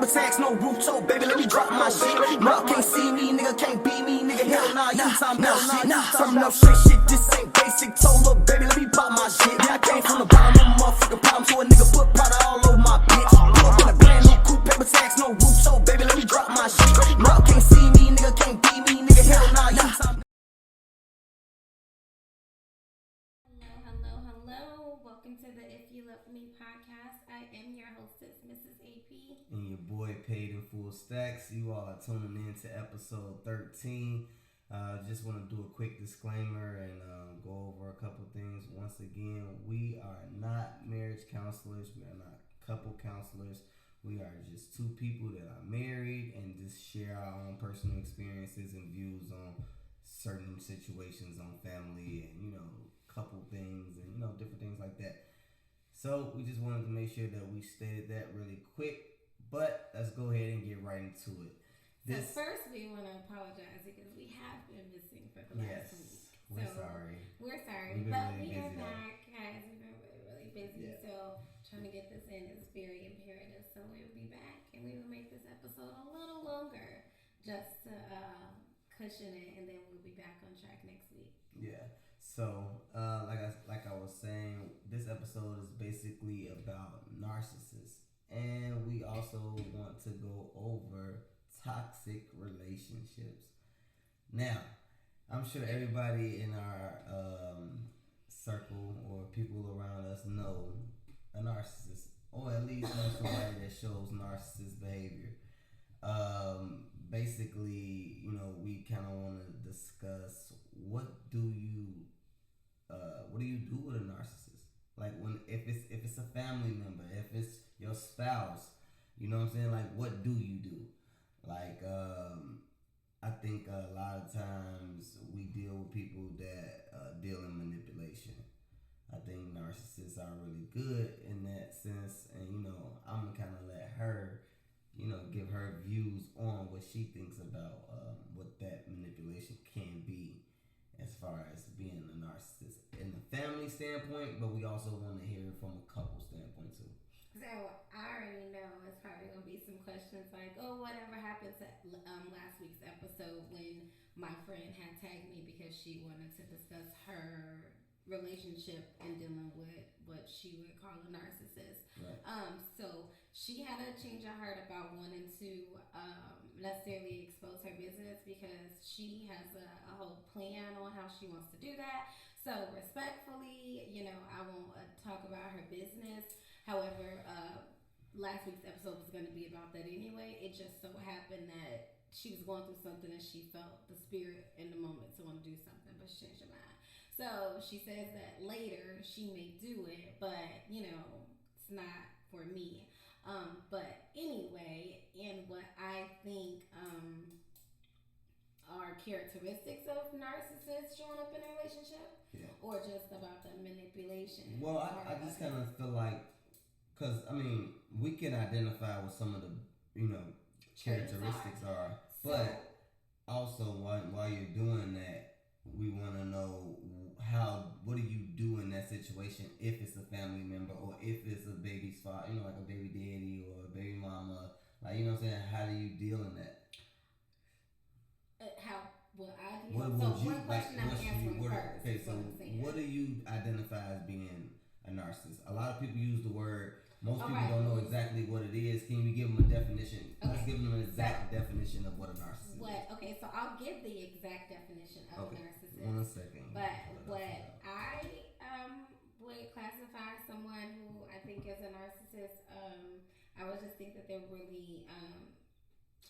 paper tags, no roof, so baby, let me drop my shit. No, can't see me, nigga, can't beat me, nigga, hell nah, you talking about shit. Turn up shit, this ain't basic. Told her, baby, let me pop my shit. Yeah, I came from the bottom of a motherfucking problem, so a nigga put powder all over my bitch. Pull up in a brand new coupe, paper tags, no roof, so baby, let me drop my shit. No, can't see me, nigga, can't beat me, nigga, hell nah, you talking. Hello. Welcome to the If You Love Me podcast. I am your hostess, Mrs. AP. And your boy Paid in Full Stacks. You all are tuning in to episode 13. Just want to do a quick disclaimer and go over a couple things. Once again, we are not marriage counselors. We are not couple counselors. We are just two people that are married and just share our own personal experiences and views on certain situations on family and, couple things and, different things like that. So we just wanted to make sure that we stated that really quick, but let's go ahead and get right into it. So first we want to apologize because we have been missing for the last week. We're sorry. We're sorry, but we are back, guys. We've been really busy, so trying to get this in is very imperative. So we will be back and we will make this episode a little longer just to cushion it, and then we'll be back on track next week. Yeah. So, like I was saying, this episode is basically about narcissists, and we also want to go over toxic relationships. Now, I'm sure everybody in our circle or people around us know a narcissist, or at least know somebody that shows narcissist behavior. Basically, we kind of want to discuss what do you do with a narcissist? Like if it's a family member, if it's your spouse, you know what I'm saying? Like, what do you do? Like, I think a lot of times we deal with people that deal in manipulation. I think narcissists are really good in that sense, and I'm gonna kind of let her, give her views on what she thinks about what that manipulation can be, as far as being a narcissist in the family standpoint, but we also want to hear it from a couple standpoint too. So I already know it's probably gonna be some questions like, oh, whatever happened to last week's episode when my friend had tagged me because she wanted to discuss her relationship and dealing with what she would call a narcissist. Right. So she had a change of heart about wanting to necessarily expose her business because she has a whole plan on how she wants to do that. So respectfully, I won't talk about her business. However, last week's episode was going to be about that anyway. It just so happened that she was going through something and she felt the spirit in the moment to want to do something, but she changed her mind. So she says that later she may do it, but it's not for me. But anyway, and what I think are characteristics of narcissists showing up in a relationship, or just about the manipulation. Well, I just kind of feel like, because we can identify what some of the characteristics are, but also while you're doing that, we want to know what do you do in that situation if it's a family member or if it's a baby's father, like a baby daddy or a baby mama, like, what I'm saying? How do you deal in that? How will I deal? One question I'm answering first. Okay, so what do you identify as being a narcissist? A lot of people use the word. Most people don't know exactly what it is. Can you give them a definition? Okay. Let's give them an exact definition of what a narcissist is. Okay, so I'll give the exact definition of a narcissist. 1 second. But what I would classify someone who I think is a narcissist, I would just think that they're really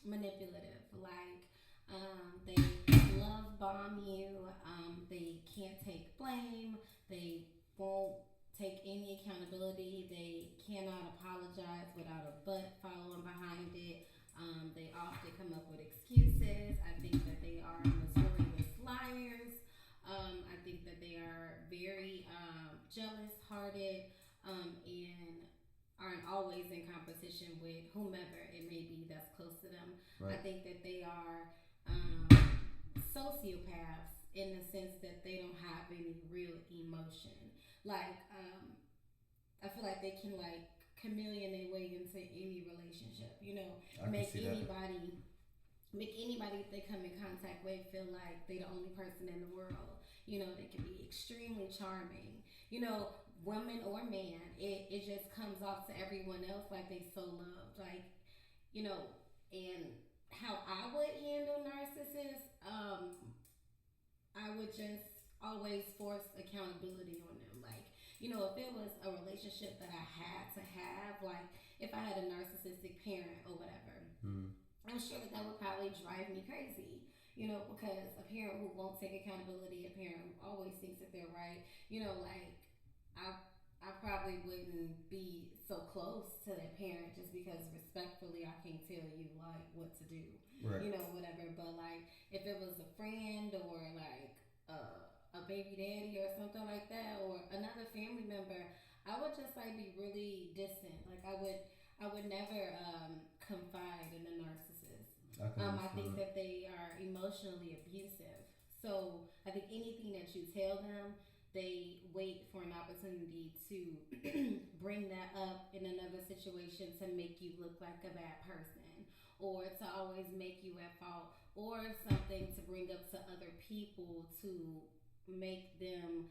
manipulative. Like, they love bomb you. They can't take blame. They won't take any accountability. They cannot apologize without a but following behind it. They often come up with excuses. I think that they are notorious liars. I think that they are very jealous-hearted and aren't always in competition with whomever it may be that's close to them. Right. I think that they are sociopaths in the sense that they don't have any real emotion. Like, I feel like they can chameleon their way into any relationship. make anybody they come in contact with feel like they the only person in the world. They can be extremely charming. Woman or man, it just comes off to everyone else like they so loved. And how I would handle narcissists, I would just always force accountability on them. If it was a relationship that I had to have, like if I had a narcissistic parent or whatever, I'm sure that would probably drive me crazy. Because a parent who won't take accountability, a parent who always thinks that they're right, I probably wouldn't be so close to that parent just because respectfully I can't tell you like what to do, right. Whatever. But if it was a friend or a baby daddy or something like that, or another family member, I would just be really distant. I would never confide in a narcissist. I think that they are emotionally abusive. So I think anything that you tell them, they wait for an opportunity to bring that up in another situation to make you look like a bad person, or to always make you at fault, or something to bring up to other people to make them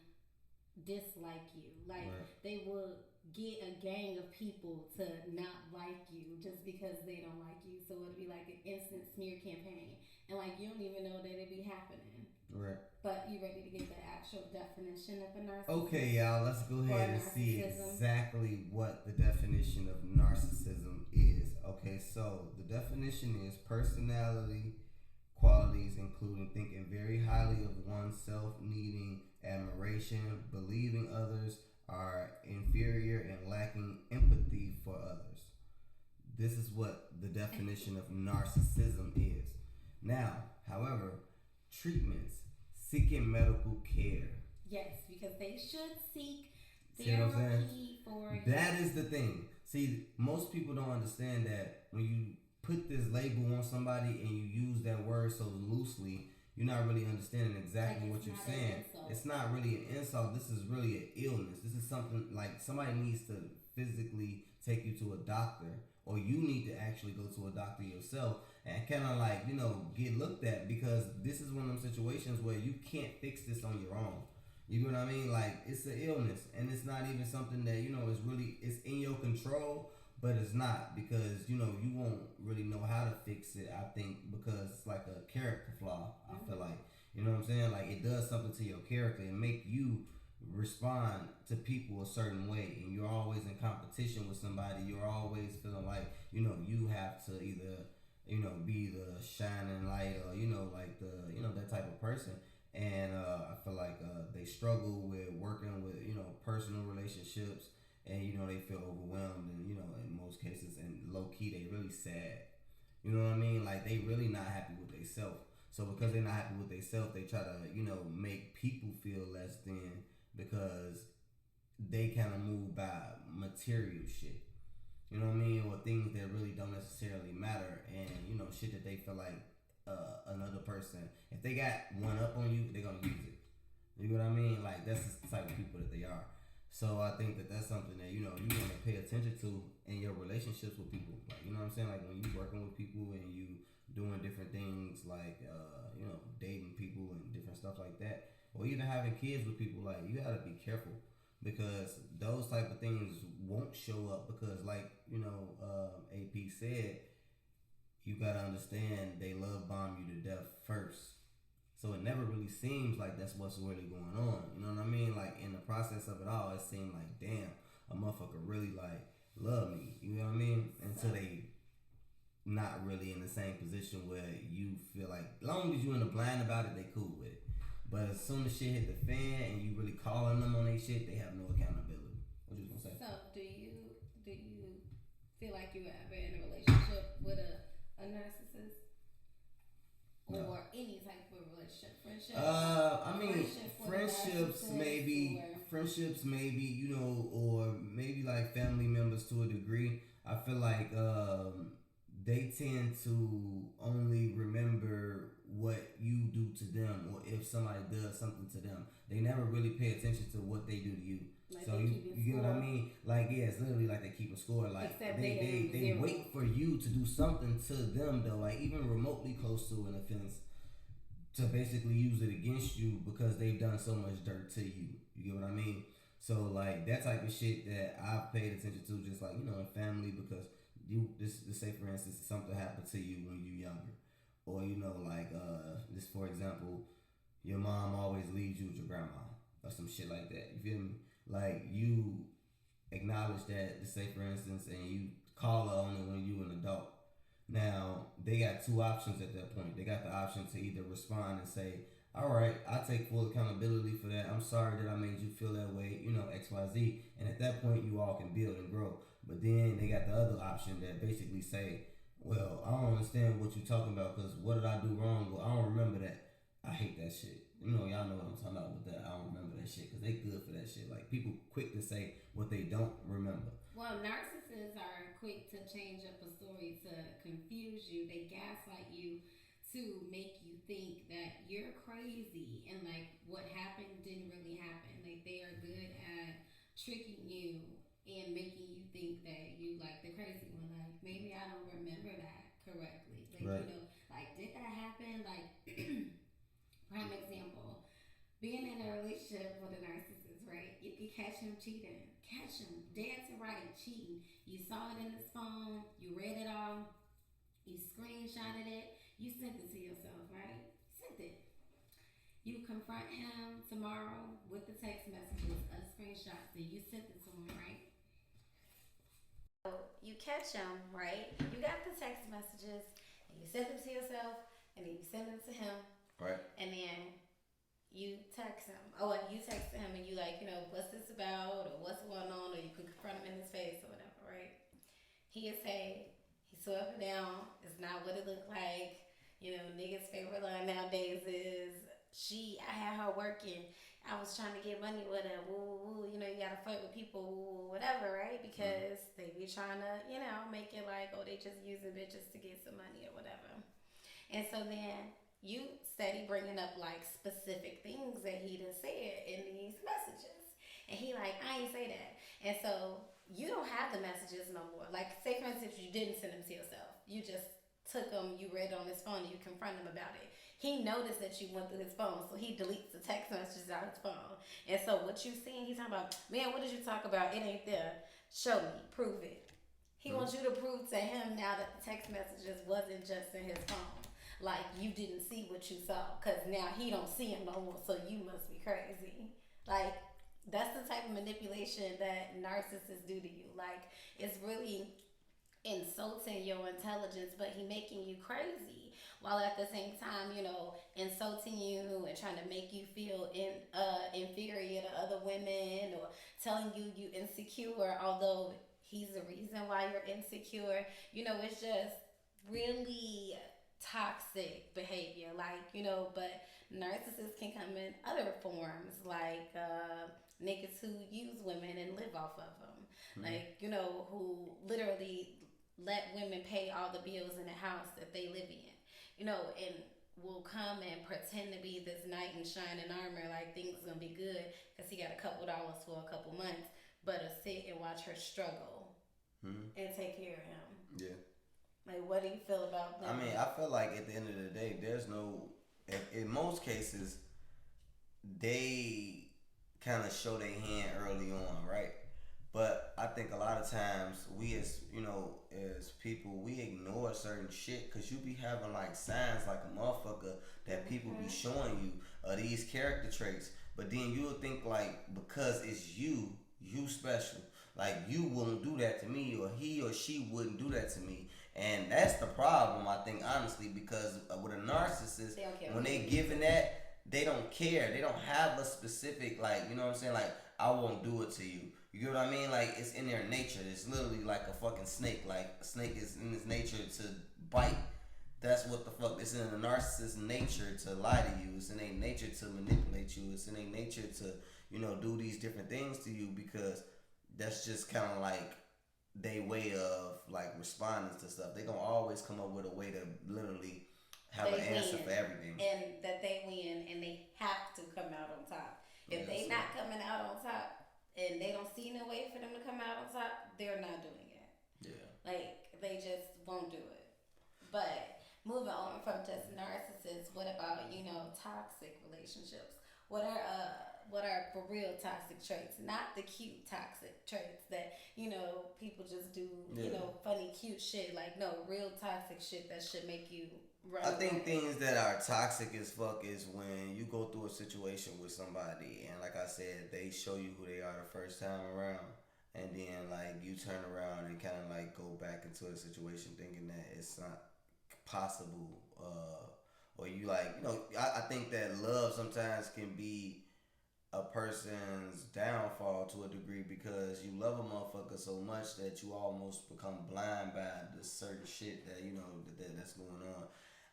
dislike you. Right. They will get a gang of people to not like you just because they don't like you. So it'd be like an instant smear campaign. And you don't even know that it be happening. Right. But you ready to get the actual definition of a narcissist? Okay, y'all, let's go ahead and see exactly what the definition of narcissism is. Okay, so the definition is personality qualities including thinking very highly of oneself, needing admiration, believing others are inferior, and lacking empathy for others. This is what the definition of narcissism is. Now, however, treatments, seeking medical care. Yes, because they should seek therapy for you. That is the thing. See, most people don't understand that when you put this label on somebody and you use that word so loosely, you're not really understanding exactly what you're saying. It's not really an insult. This is really an illness. This is something somebody needs to physically take you to a doctor, or you need to actually go to a doctor yourself and kind of get looked at, because this is one of them situations where you can't fix this on your own. You know what I mean? It's an illness, and it's not even something that it's in your control. But it's not, because you won't really know how to fix it, I think, because it's like a character flaw. I feel like, you know what I'm saying, it does something to your character and make you respond to people a certain way, and you're always in competition with somebody. You're always feeling like you have to either be the shining light, or that type of person. And I feel like they struggle with working with personal relationships. And they feel overwhelmed, and in most cases, and low key they really sad. You know what I mean? They really not happy with themselves. So because they're not happy with themselves, they try to make people feel less than, because they kind of move by material shit. You know what I mean? Or things that really don't necessarily matter, and shit that they feel like another person, if they got one up on you, they're gonna use it. You know what I mean? That's just the type of people that they are. So I think that that's something that you want to pay attention to in your relationships with people. You know what I'm saying? When you working with people and you doing different things, dating people and different stuff like that, or even having kids with people, you gotta be careful, because those type of things won't show up, because AP said, you gotta understand they love bomb you to death first. So it never really seems like that's what's really going on. You know what I mean? In the process of it all, it seemed like, damn, a motherfucker really love me. You know what I mean? Until they not really in the same position where you feel like, as long as you in the blind about it, they cool with it. But as soon as shit hit the fan and you really calling them on their shit, they have no accountability. What you gonna say? So do you feel like you were ever in a relationship with a narcissist? No. Or any type of relationship, friendship? Friendships maybe, or maybe family members to a degree. I feel like they tend to only remember what you do to them, or if somebody does something to them. They never really pay attention to what they do to you. Like So you get what I mean? Like, yeah, it's literally like they keep a score. Like except they wait for you to do something to them though, like even remotely close to an offense, to basically use it against you because they've done so much dirt to you. You get what I mean? So like that type of shit that I've paid attention to, just like, you know, in family, because this say for instance something happened to you when you younger, or you know, like this for example, your mom always leaves you with your grandma or some shit like that. You feel me? Like you acknowledge that, to say for instance, and you call her on it when you an adult. Now they got two options at that point. They got the option to either respond and say, "All right, I take full accountability for that. I'm sorry that I made you feel that way. You know, X, Y, Z." And at that point, you all can build and grow. But then they got the other option that basically say, "Well, I don't understand what you're talking about because what did I do wrong? Well, I don't remember that. I hate that shit." You know, y'all know what I'm talking about with that. I don't remember that shit because they good for that shit. Like people quick to say what they don't remember. Well, narcissists are quick to change up a story to confuse you. They gaslight you to make you think that you're crazy and like what happened didn't really happen. Like they are good at tricking you and making you think that you like the crazy one. Like maybe I don't remember that correctly. Like Right. you know, like did that happen? Like prime example, being in a relationship with a narcissist, right? You can catch him cheating, catch him dead to right cheating. You saw it in his phone, you read it all, you screenshotted it, you sent it to yourself, right? Sent it. You confront him tomorrow with the text messages, a screenshot that you sent it to him, right? So you catch him, right? You got the text messages, and you send them to yourself, and then you send them to him, Right. and then you text him. Oh, and you text him and you like, you know, what's this about or what's going on, or you can confront him in his face or whatever, right? He'll say, he swore up and down, it's not what it looked like. You know, niggas' favorite line nowadays is, I had her working. I was trying to get money with her. Woo, woo, you know, you gotta fight with people, woo, whatever, right? Because they be trying to, you know, make it like, oh, they just using bitches to get some money or whatever. And so then you steady bringing up like specific things that he done said in these messages, and he like, I ain't say that. And so you don't have the messages no more. Like say for instance, you didn't send them to yourself, you just took them, you read it on his phone, and you confronted him about it. He noticed that you went through his phone, so he deletes the text messages out his phone. And so what you seeing, he's talking about, man, what did you talk about? It ain't there. Show me, prove it. He wants you to prove to him now that the text messages wasn't just in his phone. Like you didn't see what you saw, because now he don't see him no more, so you must be crazy. Like that's the type of manipulation that narcissists do to you. Like it's really insulting your intelligence, but he making you crazy while at the same time, you know, insulting you and trying to make you feel inferior to other women, or telling you insecure, although he's the reason why you're insecure. You know, it's just really toxic behavior, like, you know. But narcissists can come in other forms, like niggas who use women and live off of them, like, you know, who literally let women pay all the bills in the house that they live in, you know, and will come and pretend to be this knight in shining armor, like things gonna be good because he got a couple dollars for a couple months, but to sit and watch her struggle and take care of him. Yeah. Like, what do you feel about that? I mean, I feel like at the end of the day, there's no. In most cases, they kind of show their hand early on, right? But I think a lot of times we, as you know, as people, we ignore certain shit because you be having like signs like a motherfucker that people be showing you these character traits. But then you'll think like, because it's you special. Like you wouldn't do that to me, or he or she wouldn't do that to me. And that's the problem, I think, honestly, because with a narcissist, when they giving that, they don't care. They don't have a specific, like, you know what I'm saying? Like, I won't do it to you. You get what I mean? Like, it's in their nature. It's literally like a fucking snake. Like, a snake is in its nature to bite. That's what the fuck. It's in a narcissist's nature to lie to you. It's in their nature to manipulate you. It's in their nature to, you know, do these different things to you, because that's just kind of like they way of like responding to stuff. They gonna always come up with a way to literally have an answer for everything, and that they win, and they have to come out on top. If they not coming out on top, and they don't see no way for them to come out on top, they're not doing it. Yeah. Like, they just won't do it. But moving on from just narcissists, what about, toxic relationships? What are for real toxic traits? Not the cute toxic traits that, people just do, funny cute shit. Like, no, real toxic shit that should make you run I think away. things that are toxic as fuck is when you go through a situation with somebody and, like I said, they show you who they are the first time around, and then like you turn around and kind of like go back into a situation thinking that it's not possible, or you like, I think that love sometimes can be a person's downfall to a degree, because you love a motherfucker so much that you almost become blind by the certain shit that that's going on.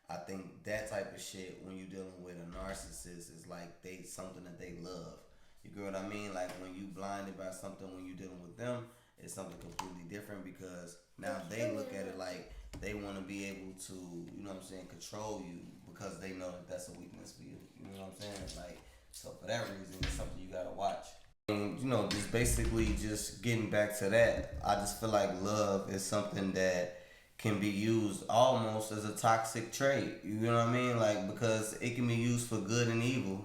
I think that type of shit, when you're dealing with a narcissist, is like something that they love. You get what I mean? Like when you blinded by something when you're dealing with them, it's something completely different, because now they look at it like they want to be able to, control you, because they know that that's a weakness for you. You know what I'm saying? Like, so for that reason, it's something you gotta watch. And, just basically just getting back to that, I just feel like love is something that can be used almost as a toxic trait. You know what I mean? Like, because it can be used for good and evil.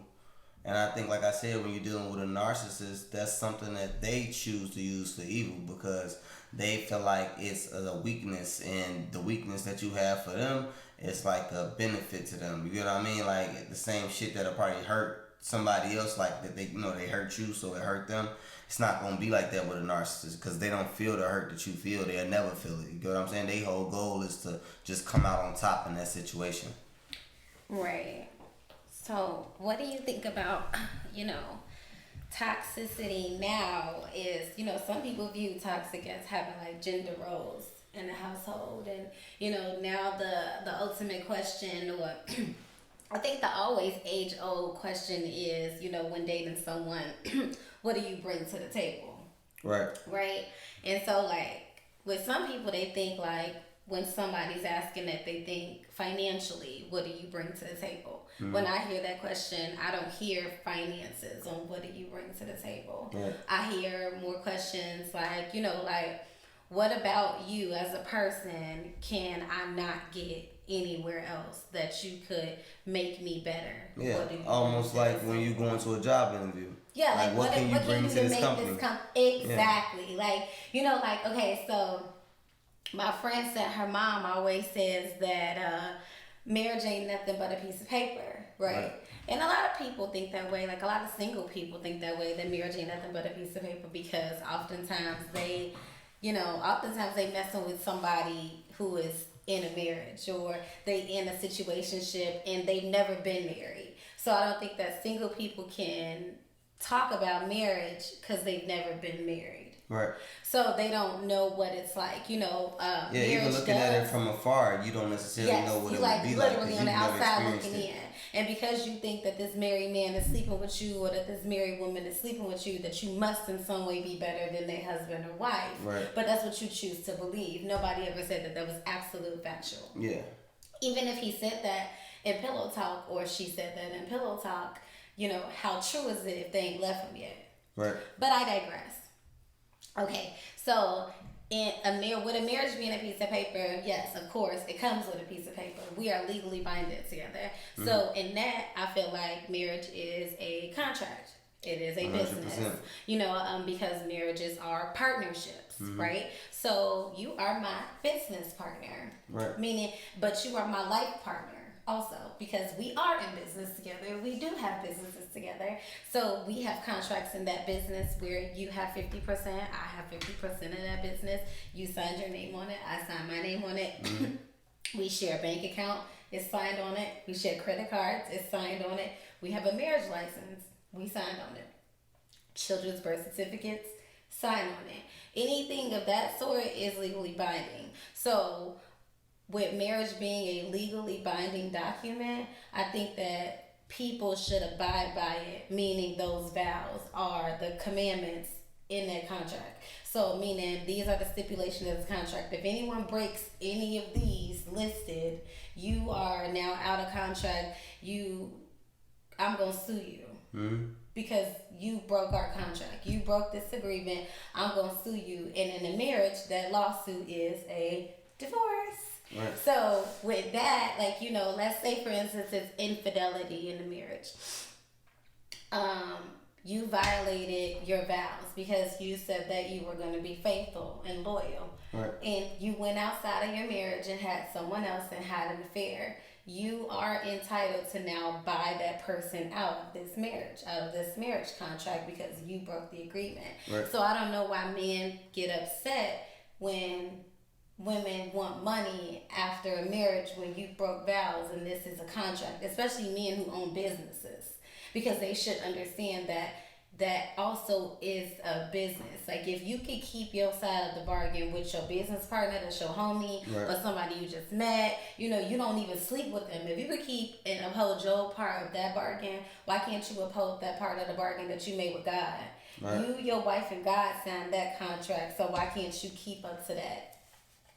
And I think, like I said, when you're dealing with a narcissist, that's something that they choose to use for evil, because they feel like it's a weakness, and the weakness that you have for them is like a benefit to them. You get what I mean? Like the same shit that'll probably hurt somebody else, like that they hurt you, so it hurt them. It's not gonna be like that with a narcissist, because they don't feel the hurt that you feel. They'll never feel it. You get what I'm saying? Their whole goal is to just come out on top in that situation. Right. So, what do you think about, toxicity now? Is, some people view toxic as having like gender roles in the household, and now the ultimate question, or I think the always age old question is, when dating someone, what do you bring to the table? Right. And so, like, with some people, they think like, when somebody's asking that, they think financially, what do you bring to the table? Mm-hmm. When I hear that question, I don't hear finances on what do you bring to the table. Yeah. I hear more questions like, what about you as a person can I not get anywhere else that you could make me better? Yeah, almost like when you go into a job interview. Yeah, like what can you bring to this company? Exactly. Yeah. Okay, so my friend said her mom always says that marriage ain't nothing but a piece of paper, right? And a lot of people think that way. Like a lot of single people think that way, that marriage ain't nothing but a piece of paper, because oftentimes they messing with somebody who is in a marriage, or they in a situationship and they've never been married. So I don't think that single people can talk about marriage because they've never been married. Right. So they don't know what it's like, yeah, even looking at it from afar, you don't necessarily know what it would be like. Literally on the outside looking in. And because you think that this married man is sleeping with you, or that this married woman is sleeping with you, that you must in some way be better than their husband or wife. Right. But that's what you choose to believe. Nobody ever said that was absolute factual. Yeah. Even if he said that in Pillow Talk, or she said that in Pillow Talk, how true is it if they ain't left him yet? Right. But I digress. Okay, so with a marriage being a piece of paper, yes, of course, it comes with a piece of paper. We are legally binded together. Mm-hmm. So in that, I feel like marriage is a contract. It is a 100%. Business. Because marriages are partnerships, mm-hmm. right? So you are my business partner. Right. But you are my life partner also, because we are in business together. We do have businesses together. So we have contracts in that business where you have 50%, I have 50% of that business. You signed your name on it, I signed my name on it. Mm-hmm. We share a bank account, it's signed on it. We share credit cards, it's signed on it. We have a marriage license, we signed on it. Children's birth certificates, signed on it. Anything of that sort is legally binding. So with marriage being a legally binding document, I think that people should abide by it, meaning those vows are the commandments in that contract. So meaning these are the stipulations of this contract. If anyone breaks any of these listed, you are now out of contract. I'm going to sue you. because you broke our contract. You broke this agreement. I'm going to sue you. And in a marriage, that lawsuit is a divorce. Right. So with that, like, you know, let's say for instance it's infidelity in the marriage. You violated your vows because you said that you were going to be faithful and loyal. Right. And you went outside of your marriage and had someone else and had an affair. You are entitled to now buy that person out of this marriage contract because you broke the agreement. Right. So I don't know why men get upset when women want money after a marriage when you broke vows and this is a contract, especially men who own businesses, because they should understand that that also is a business. Like, if you could keep your side of the bargain with your business partner, that's your homie, right, or somebody you just met, you know, you don't even sleep with them. If you could keep and uphold your part of that bargain, why can't you uphold that part of the bargain that you made with God? Right. You, your wife, and God signed that contract, so why can't you keep up to that?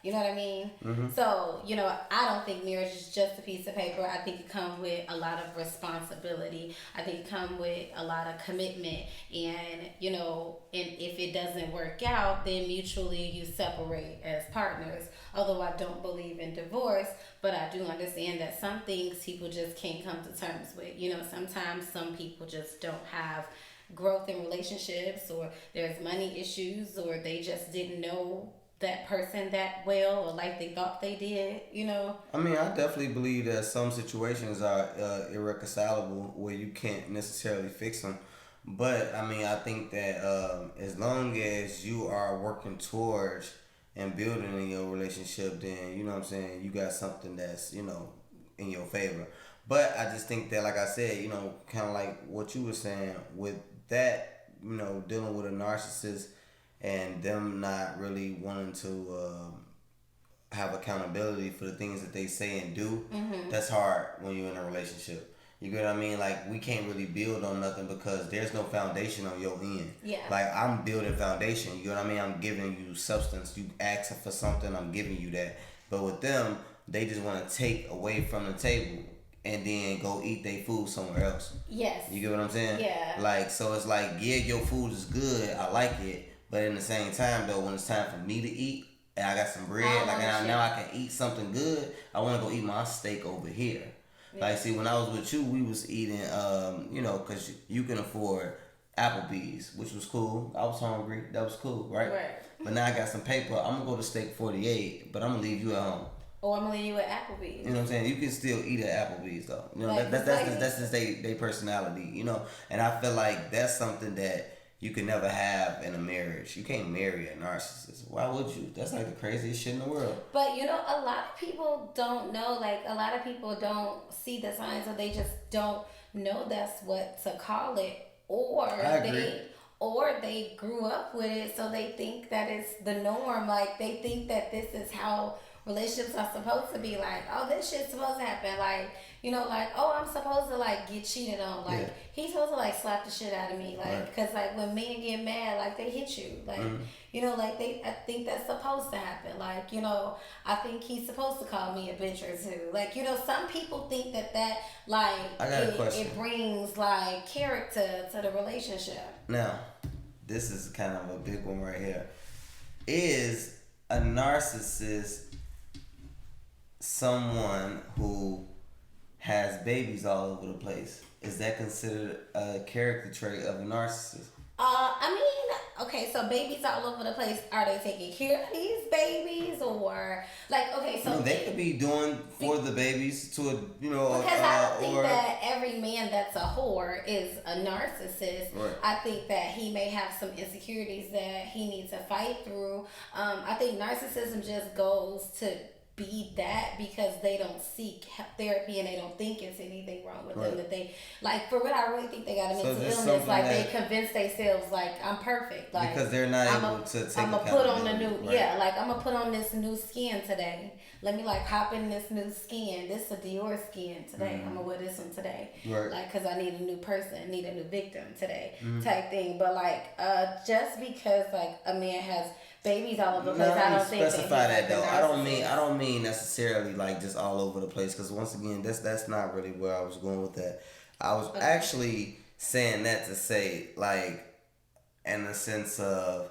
You know what I mean? Mm-hmm. So, you know, I don't think marriage is just a piece of paper. I think it comes with a lot of responsibility. I think it comes with a lot of commitment. And, you know, and if it doesn't work out, then mutually you separate as partners. Although I don't believe in divorce, but I do understand that some things people just can't come to terms with. You know, sometimes some people just don't have growth in relationships, or there's money issues, or they just didn't know that person that well, or like they thought they did, you know. I mean, I definitely believe that some situations are irreconcilable where you can't necessarily fix them. But I mean, I think that as long as you are working towards and building in your relationship, then, you know what I'm saying, you got something that's, you know, in your favor. But I just think that, like I said, you know, kind of like what you were saying with that, you know, dealing with a narcissist and them not really wanting to have accountability for the things that they say and do, that's hard when you're in a relationship. You get what I mean? Like, we can't really build on nothing because there's no foundation on your end. Yeah. Like, I'm building foundation. You know what I mean? I'm giving you substance. You asking for something, I'm giving you that. But with them, they just want to take away from the table and then go eat their food somewhere else. Yes. You get what I'm saying? Yeah. Like, so it's like, yeah, your food is good. I like it. But in the same time, though, when it's time for me to eat, and I got some bread, like now I can eat something good, I want to go eat my steak over here. Yeah. Like, see, when I was with you, we was eating, you know, because you can afford Applebee's, which was cool. I was hungry. That was cool, right? Right. But now I got some paper. I'm going to go to Steak 48, but I'm going to leave you at home. Or I'm going to leave you at Applebee's. You know what I'm saying? You can still eat at Applebee's, though. You know, like, that's just their personality, you know? And I feel like that's something that you can never have in a marriage. You can't marry a narcissist. Why would you? That's like the craziest shit in the world. But, you know, a lot of people don't know. Like, a lot of people don't see the signs, or they just don't know that's what to call it. Or they grew up with it, so they think that it's the norm. Like, they think that this is how relationships are supposed to be. Like, oh, this shit's supposed to happen. Like, you know, like, oh, I'm supposed to, like, get cheated on. Like, he's supposed to, like, slap the shit out of me. Like, because, like, when men get mad, like, they hit you. Like, you know, like, I think that's supposed to happen. Like, you know, I think he's supposed to call me a bitch or two. Like, you know, some people think that, like, it brings, like, character to the relationship. Now, this is kind of a big one right here. Is a narcissist someone who has babies all over the place? Is that considered a character trait of a narcissist? I mean, okay, so babies all over the place. Are they taking care of these babies, or like, okay, so they could be doing for the babies to a, you know, because I don't think that every man that's a whore is a narcissist. Right. I think that he may have some insecurities that he needs to fight through. I think narcissism just goes to be that because they don't seek therapy and they don't think it's anything wrong with them, that they, like, for what I really think they got a mental illness, like they convince themselves like I'm perfect, like because they're not able to take I'm gonna put on a new like I'm gonna put on this new skin today, let me like hop in this new skin, this is a Dior skin today, I'm gonna wear this one today, like because I need a new person, need a new victim today, type thing. But like just because like a man has babies all over the place, I don't think specify that though. I don't mean necessarily like just all over the place, because once again, that's not really where I was going with that. I was actually saying that to say, like, in the sense of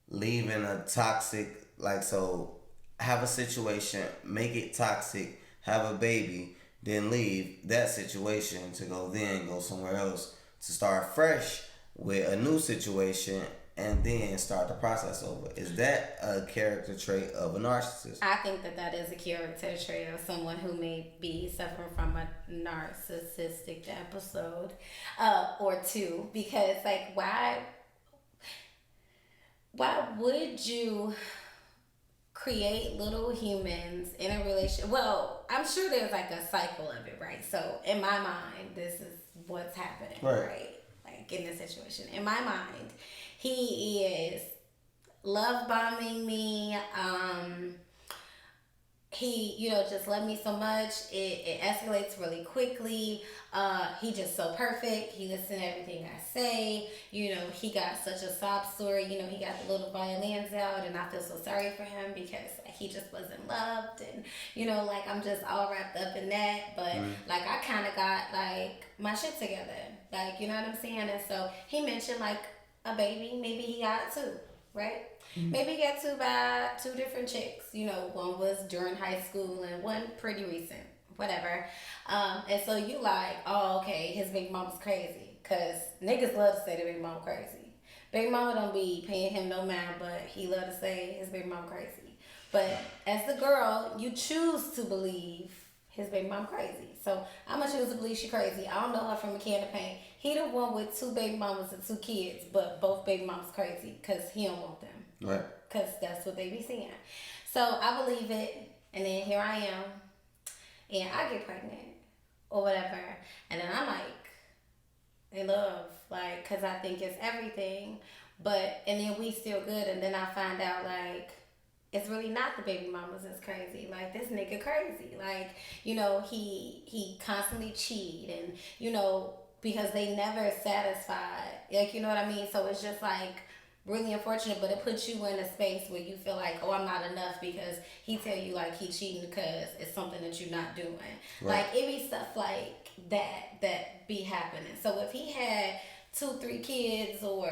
leaving a toxic, like, so have a situation, make it toxic, have a baby, then leave that situation to go somewhere else to start fresh with a new situation and then start the process over. Is that a character trait of a narcissist? I think that is a character trait of someone who may be suffering from a narcissistic episode or two. Because, like, why would you create little humans in a relationship? Well, I'm sure there's like a cycle of it, right? So in my mind, this is what's happening, right? Like in this situation, in my mind, he is love bombing me. He, just loved me so much. It escalates really quickly. He just so perfect. He listens to everything I say. He got such a sob story. He got the little violins out, and I feel so sorry for him because he just wasn't loved. And, like, I'm just all wrapped up in that. But, like, I kind of got, like, my shit together. Like, you know what I'm saying? And so he mentioned, like, a baby. Maybe he got two, right? Maybe he got two by two different chicks. One was during high school and one pretty recent, whatever. And so you like, oh, okay, his baby mama's crazy. Because niggas love to say the baby mama crazy. Baby mama don't be paying him no mind, but he love to say his baby mama crazy. But as the girl, you choose to believe his baby mama crazy. So I'm going to choose to believe she crazy. I don't know her from a can of paint. He the one with two baby mamas and two kids, but both baby mamas crazy because he don't want them. Right. Because that's what they be seeing. So I believe it, and then here I am, and I get pregnant, or whatever, and then I'm like, in love, like, because I think it's everything, and then we still good, and then I find out, like, it's really not the baby mamas that's crazy. Like, this nigga crazy. Like, he constantly cheat, and, because they never satisfied. Like, you know what I mean? So it's just, like, really unfortunate, but it puts you in a space where you feel like, oh, I'm not enough because he tell you, like, he cheating because it's something that you're not doing. Right. Like, it be stuff like that be happening. So if he had 2-3 kids or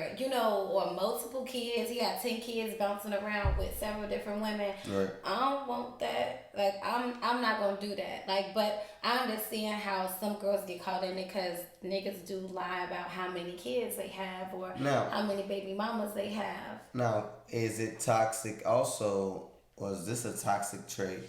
multiple kids, he got 10 kids bouncing around with several different women, right. I don't want that. Like, I'm not gonna do that. Like, but I understand how some girls get caught in it because niggas do lie about how many kids they have or how many baby mamas they have. Now, is it toxic also, or is this a toxic trait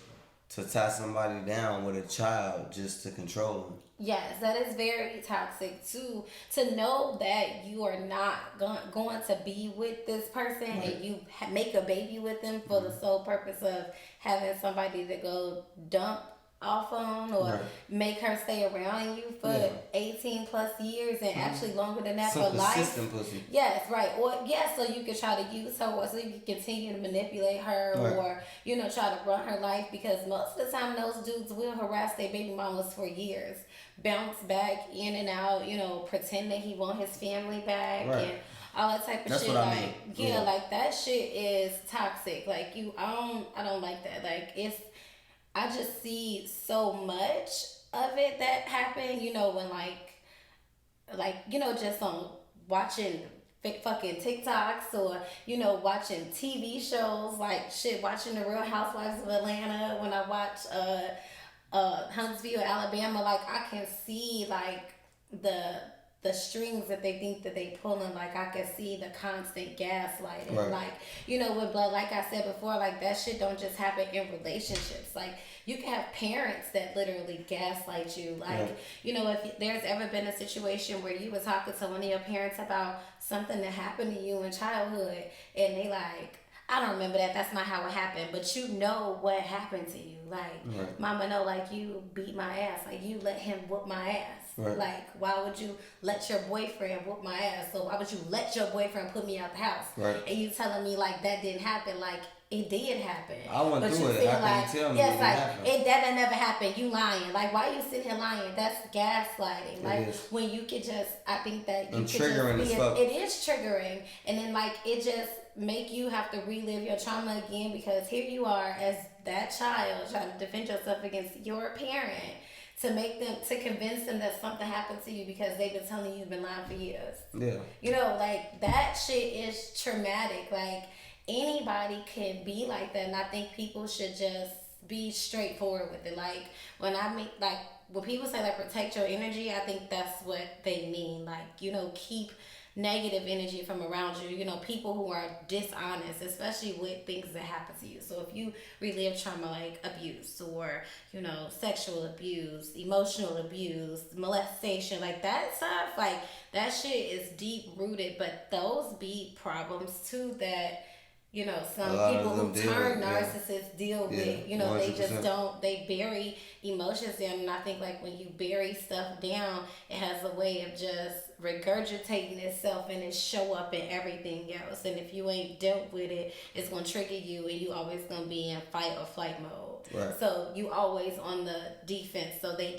to tie somebody down with a child just to control them? Yes, that is very toxic too. To know that you are not going to be with this person, right. And you make a baby with them for the sole purpose of having somebody to go dump off on or right. Make her stay around you for 18 plus years and actually longer than that for life. Pussy. Yes, right. Or so you can try to use her or so you can continue to manipulate her right. Or try to run her life because most of the time those dudes will harass their baby mamas for years. Bounce back in and out, pretend that he want his family back right. And all that type of That's shit. What like I mean. Like that shit is toxic. Like I don't like that. Like I just see so much of it that happen, when just on watching fucking TikToks or, watching TV shows, like shit, watching The Real Housewives of Atlanta, when I watch Huntsville, Alabama, like I can see like the strings that they think that they pulling, like I can see the constant gaslighting, right. Like with blood, like I said before, like that shit don't just happen in relationships. Like you can have parents that literally gaslight you, like if there's ever been a situation where you were talking to one of your parents about something that happened to you in childhood and they like, I don't remember that. That's not how it happened. But what happened to you. Like, right. Mama know, like, you beat my ass. Like, you let him whoop my ass. Right. Like, why would you let your boyfriend whoop my ass? So why would you let your boyfriend put me out the house? Right. And you telling me, like, that didn't happen. Like, it did happen. I went through it. How can you tell me it happened? That never happened. You lying. Like, why you sitting here lying? That's gaslighting. Like, when you could just, I think that you could triggering just as fuck. It is triggering. And then, like, it just make you have to relive your trauma again because here you are as that child trying to defend yourself against your parent to convince them that something happened to you because they've been telling you you've been lying for years. Yeah. You know, like, that shit is traumatic. Like, anybody can be like that, and I think people should just be straightforward with it. Like, when people say, like, protect your energy, I think that's what they mean. Like, you know, keep negative energy from around you. You know, people who are dishonest, especially with things that happen to you. So if you relive trauma like abuse or, you know, sexual abuse, emotional abuse, molestation, like that stuff, like, that shit is deep rooted. But those be problems too that, you know, some people who turn narcissists deal with. You know, 100%. They just don't, they bury emotions down. And I think, like, when you bury stuff down, it has a way of just regurgitating itself and it show up in everything else. And if you ain't dealt with it, it's going to trigger you and you always going to be in fight or flight mode. Right. So you always on the defense. So they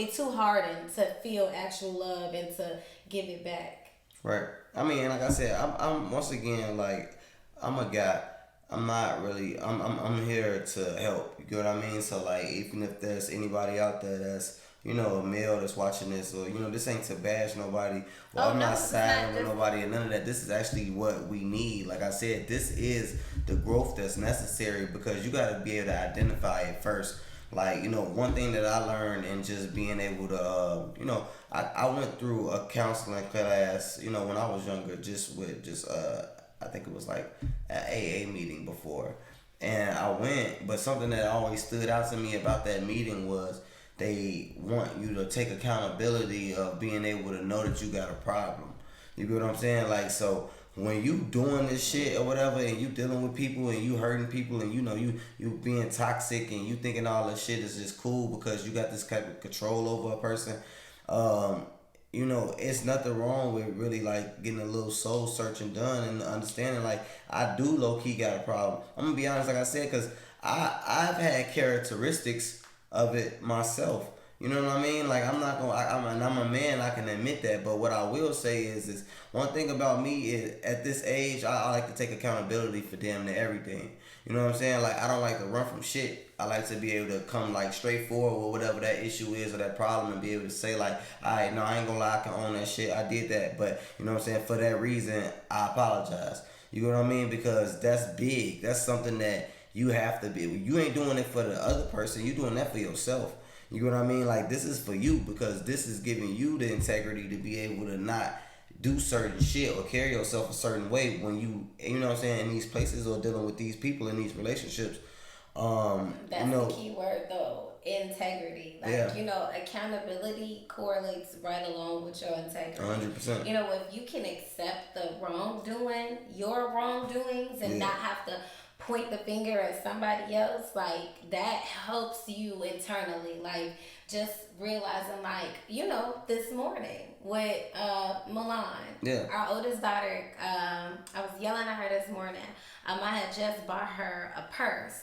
too hardened to feel actual love and to give it back. Right. I mean, like I said, I'm once again, like, I'm a guy. I'm not really. I'm here to help. You get what I mean? So, like, even if there's anybody out there that's, you know, a male that's watching this, or, you know, this ain't to bash nobody, or I'm not siding with nobody and none of that. This is actually what we need. Like I said, this is the growth that's necessary because you got to be able to identify it first. Like, you know, one thing that I learned in just being able to, you know, I went through a counseling class, you know, when I was younger, I think it was like an AA meeting before. And I went, but something that always stood out to me about that meeting was they want you to take accountability of being able to know that you got a problem. You get what I'm saying? Like, so when you doing this shit or whatever and you dealing with people and you hurting people and, you know, you being toxic and you thinking all this shit is just cool because you got this kind of control over a person, you know, it's nothing wrong with really, like, getting a little soul searching done and understanding, like, I do low-key got a problem. I'm gonna be honest, like I said, because I've had characteristics of it myself. You know what I mean? Like, I'm a man, I can admit that. But what I will say is one thing about me is, at this age, I like to take accountability for damn near everything. You know what I'm saying? Like, I don't like to run from shit. I like to be able to come, like, straightforward with whatever that issue is or that problem and be able to say, like, alright, no, I ain't gonna lie, I can own that shit. I did that. But, you know what I'm saying? For that reason, I apologize. You know what I mean? Because that's big. That's something that you have to be. You ain't doing it for the other person. You doing that for yourself. You know what I mean? Like, this is for you because this is giving you the integrity to be able to not do certain shit or carry yourself a certain way when you know what I'm saying, in these places or dealing with these people in these relationships. That's you know, the key word though, integrity. Like, yeah. You know, accountability correlates right along with your integrity. 100%. You know, if you can accept the wrongdoing, your wrongdoings, and not have to point the finger at somebody else, like, that helps you internally. Like, just realizing, like, you know, this morning with Milan, our oldest daughter, I was yelling at her this morning. I had just bought her a purse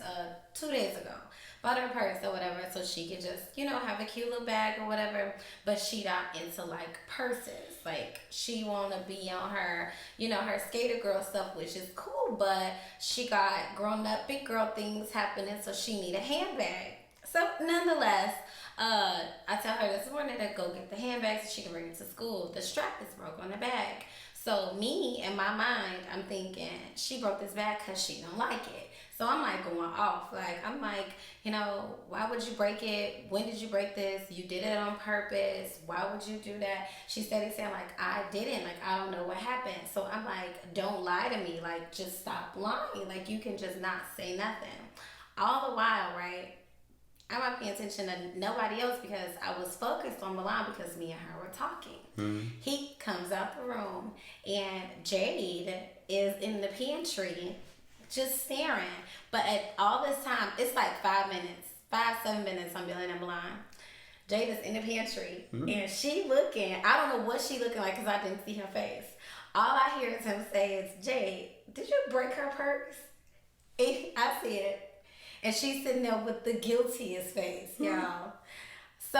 2 days ago. Bought her a purse or whatever so she could just, you know, have a cute little bag or whatever. But she not into, like, purses. Like, she want to be on her, you know, her skater girl stuff, which is cool. But she got grown up big girl things happening, so she need a handbag. So, nonetheless, I tell her this morning to go get the handbag so she can bring it to school. The strap is broke on the bag. So, me, in my mind, I'm thinking, she broke this bag because she don't like it. So I'm like going off. Like, I'm like, you know, why would you break it? When did you break this? You did it on purpose. Why would you do that? She started saying, like, I didn't. Like, I don't know what happened. So I'm like, don't lie to me. Like, just stop lying. Like, you can just not say nothing. All the while, right, I'm not paying attention to nobody else because I was focused on Milan because me and her were talking. Mm-hmm. He comes out the room and Jade is in the pantry just staring. But at all this time, it's like 7 minutes, I'm yelling at Milan. Jade is in the pantry, and she looking, I don't know what she looking like because I didn't see her face. All I hear is him say is, Jade, did you break her purse? And I see it. And she's sitting there with the guiltiest face, y'all. So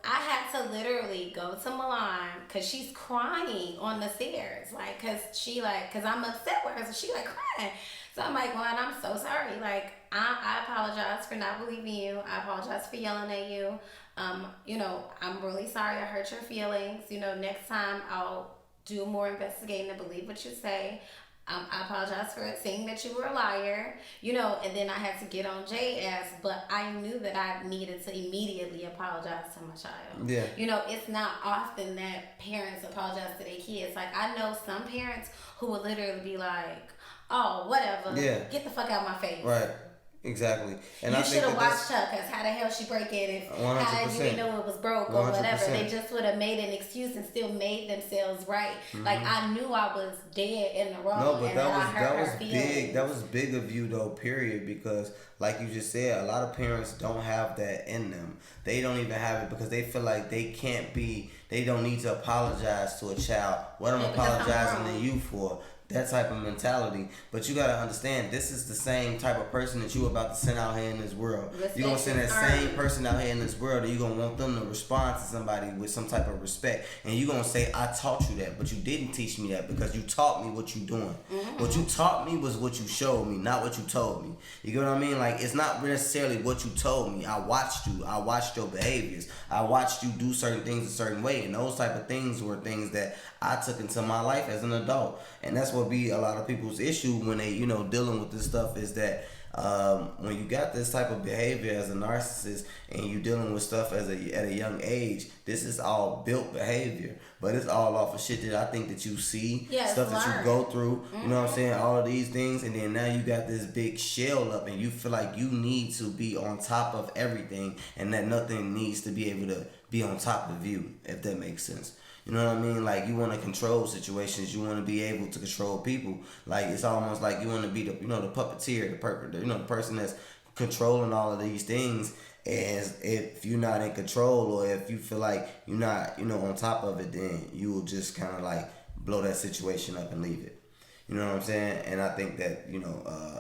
I had to literally go to Milan because she's crying on the stairs. Like, because I'm upset with her, so she like crying. So I'm like, Milan, I'm so sorry. Like, I apologize for not believing you. I apologize for yelling at you. I'm really sorry I hurt your feelings. Next time I'll do more investigating and believe what you say. I apologize for saying that you were a liar, and then I had to get on Jay's ass, but I knew that I needed to immediately apologize to my child. Yeah. It's not often that parents apologize to their kids. Like, I know some parents who will literally be like, oh, whatever, get the fuck out of my face. Right. Exactly. And you should have watched her, because how the hell she break it if 100%. how you didn't know it was broke or 100%. whatever. They just would have made an excuse and still made themselves right. Like, I knew I was dead in the wrong. No, but and that was big. big. That was big of you though, period, because like you just said, a lot of parents don't have that in them. They don't even have it because they feel like they don't need to apologize to a child. What I'm apologizing to you for? That type of mentality. But you gotta understand, this is the same type of person that you about to send out here in this world. You're gonna send that same person out here in this world, and you're gonna want them to respond to somebody with some type of respect. And you're gonna say, I taught you that, but you didn't teach me that because you taught me what you doing. What you taught me was what you showed me, not what you told me. You get what I mean? Like, it's not necessarily what you told me. I watched you. I watched your behaviors. I watched you do certain things a certain way. And those type of things were things that I took into my life as an adult. And that's what be a lot of people's issue when they, dealing with this stuff, is that when you got this type of behavior as a narcissist and you dealing with stuff at a young age, this is all built behavior, but it's all off of shit that I think that you see, stuff that you go through, you know what I'm saying, all of these things, and then now you got this big shell up and you feel like you need to be on top of everything and that nothing needs to be able to be on top of you, if that makes sense. You know what I mean? Like, you want to control situations. You want to be able to control people. Like, it's almost like you want to be the puppeteer, the person that's controlling all of these things. And if you're not in control, or if you feel like you're not, on top of it, then you will just kind of like blow that situation up and leave it. You know what I'm saying? And I think that,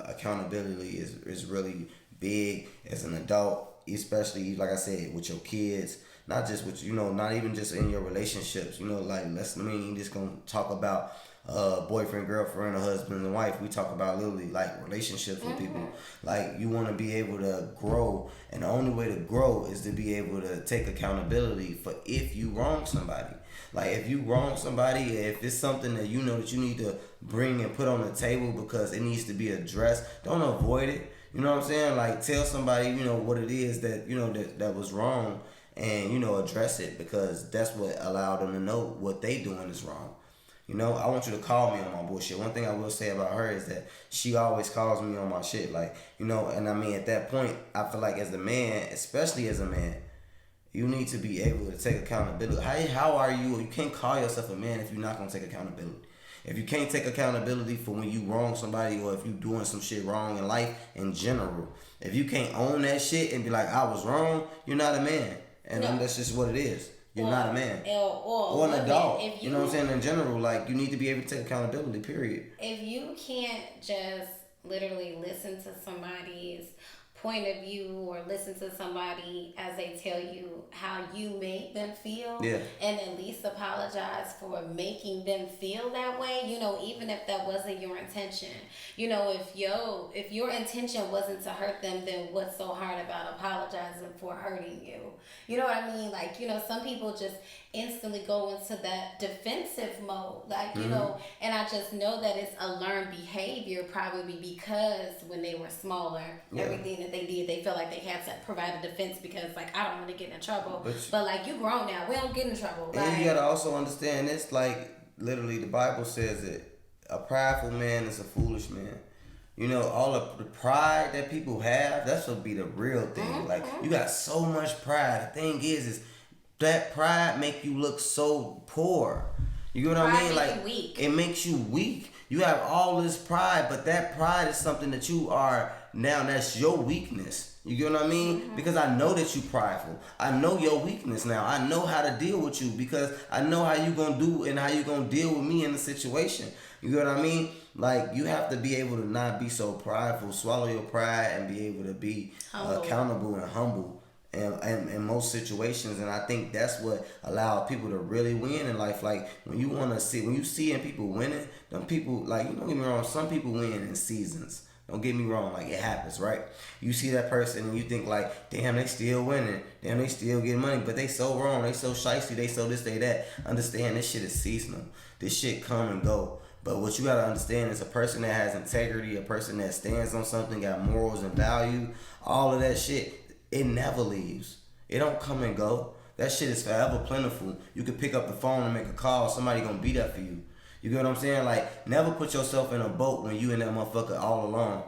accountability is really big as an adult, especially, like I said, with your kids. Not just with, not even just in your relationships, like, just gonna talk about boyfriend, girlfriend, or husband and wife. We talk about literally like relationships with people. Like, you want to be able to grow, and the only way to grow is to be able to take accountability for if you wrong somebody. Like, if you wrong somebody, if it's something that you know that you need to bring and put on the table because it needs to be addressed, don't avoid it. You know what I'm saying? Like, tell somebody, what it is that, that was wrong, and, address it, because that's what allowed them to know what they doing is wrong. I want you to call me on my bullshit. One thing I will say about her is that she always calls me on my shit. Like, and I mean, at that point, I feel like as a man, especially as a man, you need to be able to take accountability. How are you? You can't call yourself a man if you're not going to take accountability. If you can't take accountability for when you wrong somebody, or if you doing some shit wrong in life in general, if you can't own that shit and be like, I was wrong, you're not a man. And that's just what it is. You're not a man. Or an adult. You know what I'm saying? In general, like, you need to be able to take accountability, period. If you can't just literally listen to somebody's point of view, or listen to somebody as they tell you how you made them feel, and at least apologize for making them feel that way, even if that wasn't your intention. If your intention wasn't to hurt them, then what's so hard about apologizing for hurting you? You know what I mean? Like, some people just instantly go into that defensive mode, like, and I just know that it's a learned behavior, probably because when they were smaller, everything that they did, they felt like they had to provide a defense, because, like, I don't want to get in trouble. But like, you grown now, we don't get in trouble. And you gotta also understand this, like, literally the Bible says it, a prideful man is a foolish man. All of the pride that people have, that's what be the real thing. Like, you got so much pride. The thing is that pride make you look so poor. You get what I mean? Like, it makes you weak. You have all this pride, but that pride is something that you are now, that's your weakness. You get what I mean? Because I know that you prideful. I know your weakness now. I know how to deal with you, because I know how you gonna do and how you gonna deal with me in the situation. You get what I mean? Like, you have to be able to not be so prideful, swallow your pride, and be able to be accountable and humble in most situations. And I think that's what allowed people to really win in life. Like, when you seeing people winning, them people, like, don't get me wrong, some people win in seasons. Don't get me wrong, like it happens, right? You see that person and you think like, damn, they still winning, damn, they still getting money, but they so wrong, they so shicey, they so this, they that. Understand, this shit is seasonal. This shit come and go. But what you gotta understand is a person that has integrity, a person that stands on something, got morals and value, all of that shit, it never leaves. It don't come and go. That shit is forever plentiful. You can pick up the phone and make a call. Somebody gonna be there for you. You get what I'm saying? Like, never put yourself in a boat when you in that motherfucker all alone.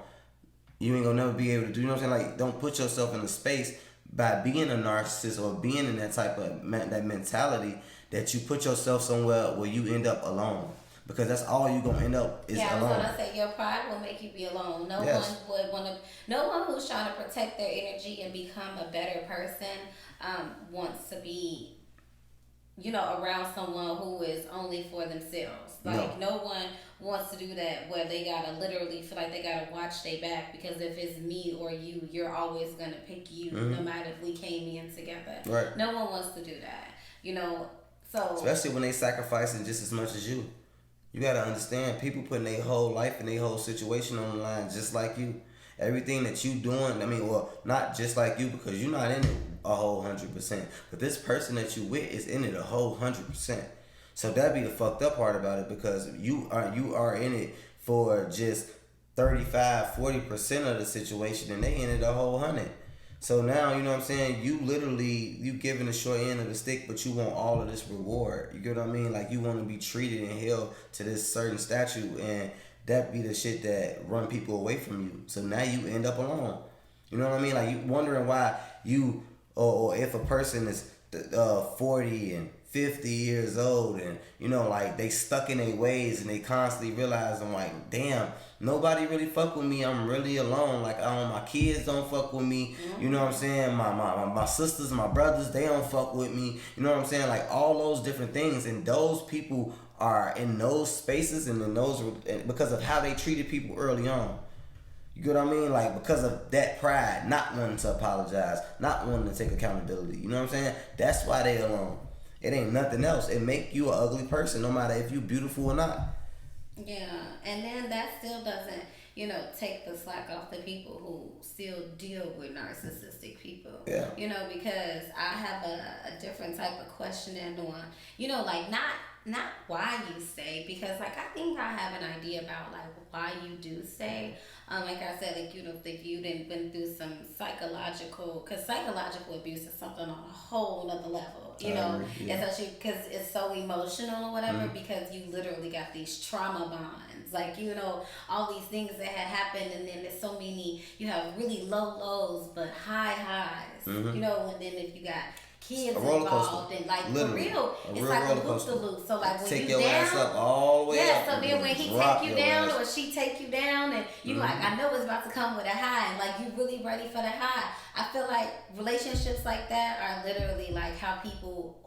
You ain't gonna never be able to do, you know what I'm saying? Like, don't put yourself in a space by being a narcissist or being in that type of, that mentality that you put yourself somewhere where you end up alone. Because that's all you gonna end up is alone. Yeah, I was gonna say your pride will make you be alone. No one would want to. No one who's trying to protect their energy and become a better person wants to be, around someone who is only for themselves. Like no one wants to do that where they gotta literally feel like they gotta watch their back, because if it's me or you, you're always gonna pick you, no matter if we came in together. Right. No one wants to do that. So especially when they sacrificing just as much as you. You gotta understand, people putting their whole life and their whole situation on the line just like you. Everything that you doing, well, not just like you, because you're not in it a whole 100%. But this person that you with is in it a whole 100%. So that'd be the fucked up part about it, because you are in it for just 35-40% of the situation, and they in it a whole 100. So now, you know what I'm saying, you giving the short end of the stick, but you want all of this reward. You get what I mean? Like, you want to be treated and held to this certain statute, and that be the shit that run people away from you. So now you end up alone. You know what I mean? Like, you wondering why you, or if a person is 40 and 50 years old and, like, they stuck in their ways and they constantly realize, I'm like, damn, nobody really fuck with me. I'm really alone. Like, my kids don't fuck with me. You know what I'm saying? My sisters, my brothers, they don't fuck with me. You know what I'm saying? Like, all those different things. And those people are in those spaces and in those, because of how they treated people early on. You get what I mean? Like, because of that pride, not wanting to apologize, not wanting to take accountability. You know what I'm saying? That's why they alone. It ain't nothing else. It make you an ugly person, no matter if you beautiful or not. Yeah, and then that still doesn't, take the slack off the people who still deal with narcissistic people. Yeah. Because I have a different type of questioning on, like not why you stay, because like I think I have an idea about like why you do stay. Like I said, like if you didn't been through some psychological abuse is something on a whole other level, Yeah. especially because it's so emotional or whatever, because you literally got these trauma bonds, like all these things that had happened, and then there's so many. You have really low lows but high highs, and then if you got kids involved, and like literally. for real, it's like a loop to loop. So like when take you your down, ass up all the way up. so then when he take you down or she take you down, and you like, I know it's about to come with a high, and like you really ready for the high. I feel like relationships like that are literally like how people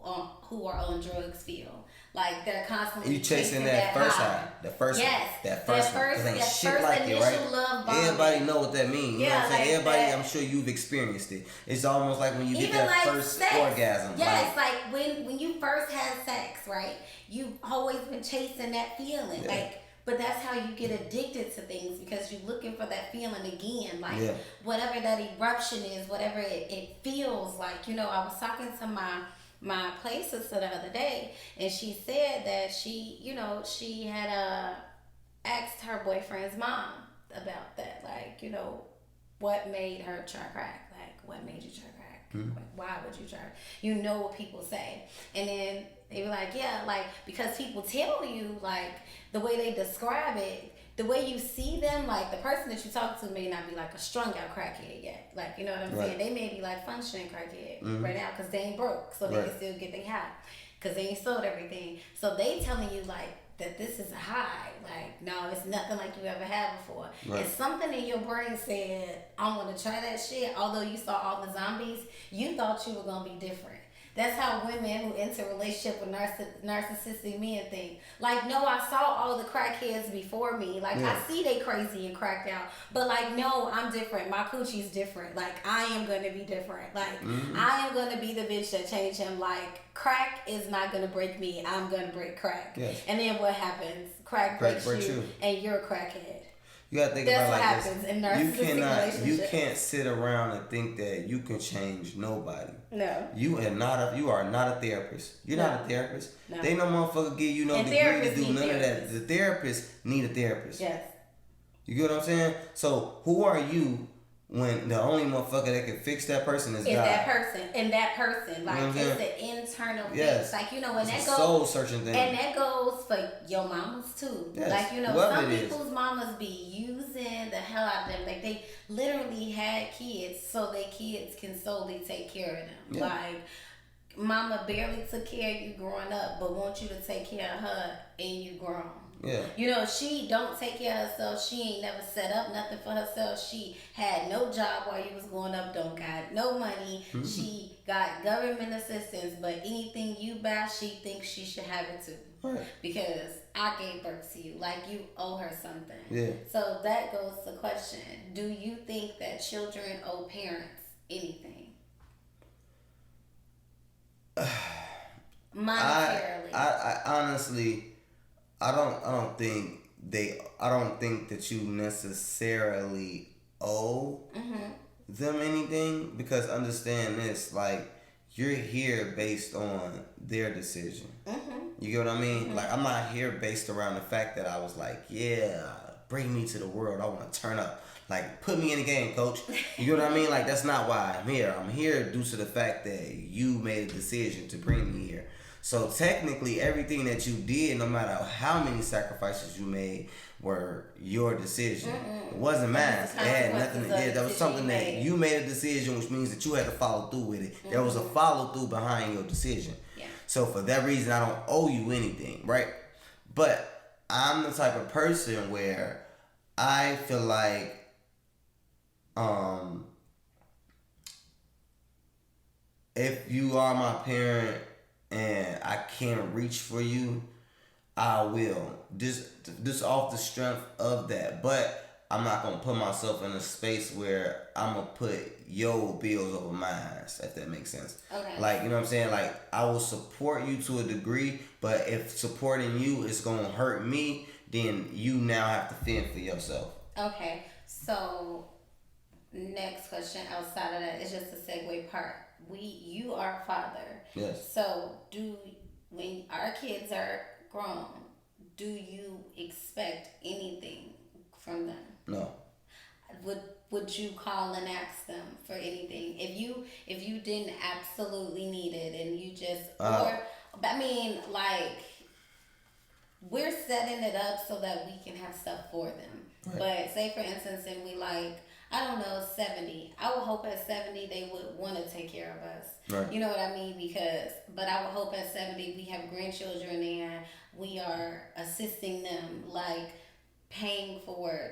who are on drugs feel. Like they're constantly you chasing that first high. The first one. That first one. Cause ain't shit like it, right? Everybody know what that means. You know what I'm saying? Like everybody, that. I'm sure you've experienced it. It's almost like when you get Even that like first sex. orgasm. Yes, like when you first had sex, right? You've always been chasing that feeling. Yeah. Like, but that's how you get addicted to things, because you're looking for that feeling again. Like whatever that eruption is, whatever it feels like. I was talking to my play sister the other day, and she said that she had asked her boyfriend's mom about that, like, what made her try crack, like what made you try crack, like, why would you try? What people say, and then they were like, yeah, like because people tell you, like the way they describe it, the way you see them, like the person that you talk to may not be like a strung out crackhead yet. Like, you know what I'm saying? They may be like functioning crackhead right now because they ain't broke. So they can still get their high because they ain't sold everything. So they telling you like that this is a high. Like, no, it's nothing like you ever had before. And something in your brain said, I want to try that shit. Although you saw all the zombies, you thought you were going to be different. That's how women who enter a relationship with narcissistic men think. Like, no, I saw all the crackheads before me. Like, I see they crazy and cracked out. But, like, no, I'm different. My coochie's different. Like, I am going to be different. Like, I am going to be the bitch that changed him. Like, crack is not going to break me. I'm going to break crack. Yes. And then what happens? Crack breaks you, and you're a crackhead. You gotta think That's about it what like happens this. in narcissistic You relationships. can't sit around and think that you can change nobody. No. You are not a therapist. You're not a therapist. No. They no motherfucker give you no And degree to therapists do need none of that. therapists. The therapist need a therapist. Yes. You get what I'm saying? So who are you when the only motherfucker that can fix that person is God? That person. And that person. Like, You know what I'm it's an internal Yes. thing. Like, you know, when It's that a goes. soul searching thing. And that goes for your mamas too. Yes. Like, you know, Whoever some it is. people's mamas be using the hell out of them. Like, they literally had kids so their kids can solely take care of them. Yeah. Like, mama barely took care of you growing up, but want you to take care of her and you grown. Yeah. You know, she don't take care of herself. She ain't never set up nothing for herself. She had no job while you was growing up. Don't got no money. Mm-hmm. She got government assistance, but anything you buy, she thinks she should have it too. Right. Because I gave birth to you. Like, you owe her something. Yeah. So that goes to the question. Do you think that children owe parents anything? Monetarily. I honestly, I don't think that you necessarily owe them anything, because understand this, like, you're here based on their decision. You get what I mean? Like, I'm not here based around the fact that I was like, yeah, bring me to the world, I want to turn up. Like, put me in the game, coach. You get what I mean? Like, that's not why I'm here. I'm here due to the fact that you made a decision to bring me here. So technically, everything that you did, no matter how many sacrifices you made, were your decision. It wasn't mine. It had nothing to do. That was something that you made a decision, which means that you had to follow through with it. There was a follow through behind your decision. Yeah. So for that reason, I don't owe you anything, right? But I'm the type of person where I feel like if you are my parent and I can't reach for you, I will. Just off the strength of that. But I'm not gonna put myself in a space where I'm gonna put your bills over mine, if that makes sense. Okay. Like, you know what I'm saying? Like, I will support you to a degree, but if supporting you is gonna hurt me, then you now have to fend for yourself. Okay. So next question outside of that is just the segue part. You are a father. Yes. So when our kids are grown, do you expect anything from them? No. Would you call and ask them for anything if you didn't absolutely need it and you just we're setting it up so that we can have stuff for them. Right. But say for instance, and we like, I don't know, 70. I would hope at 70 they would want to take care of us. Right. You know what I mean? But I would hope at 70 we have grandchildren and we are assisting them, like paying for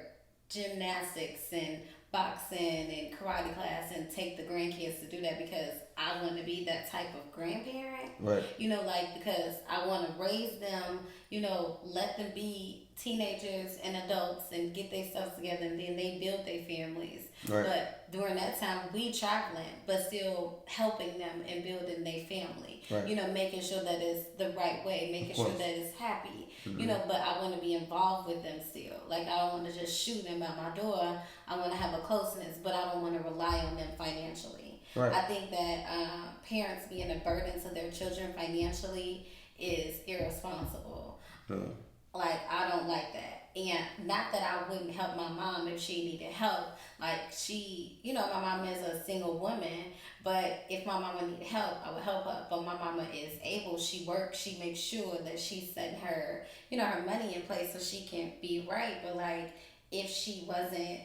gymnastics and boxing and karate class, and take the grandkids to do that because I want to be that type of grandparent. Right. You know, like, because I want to raise them, you know, let them be teenagers and adults and get their stuff together, and then they build their families. Right. But during that time, we traveling, but still helping them and building their family. Right. You know, making sure that it's the right way, making sure that it's happy. Mm-hmm. You know, but I want to be involved with them still. Like, I don't want to just shoot them out my door. I want to have a closeness, but I don't want to rely on them financially. Right. I think that parents being a burden to their children financially is irresponsible. Mm. Like, I don't like that. And not that I wouldn't help my mom if she needed help. Like, she, you know, my mom is a single woman, but if my mama needed help, I would help her. But my mama is able, she works, she makes sure that she's setting her, you know, her money in place so she can be right. But, like, if she wasn't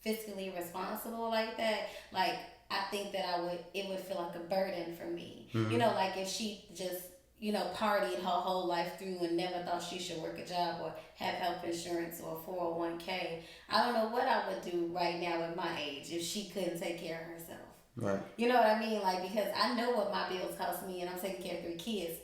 fiscally responsible like that, like, I think that it would feel like a burden for me. Mm-hmm. You know, like, if she just, you know, partied her whole life through and never thought she should work a job or have health insurance or 401k. I don't know what I would do right now at my age if she couldn't take care of herself. Right. You know what I mean? Like, because I know what my bills cost me and I'm taking care of 3 kids.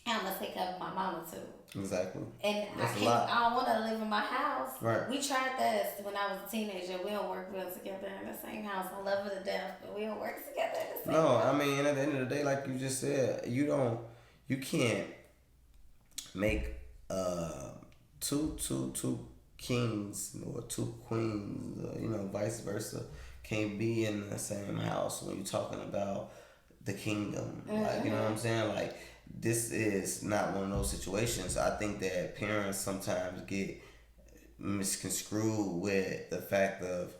I'm going to take care of my mama too. Exactly. And I don't want to live in my house. Right. We tried that when I was a teenager. We don't work well together in the same house. I love her to death, but we don't work together in the same house. I mean, at the end of the day, like you just said, you can't make two kings or two queens, vice versa, can't be in the same house when you're talking about the kingdom. Like, you know what I'm saying? Like, this is not one of those situations. I think that parents sometimes get misconstrued with the fact of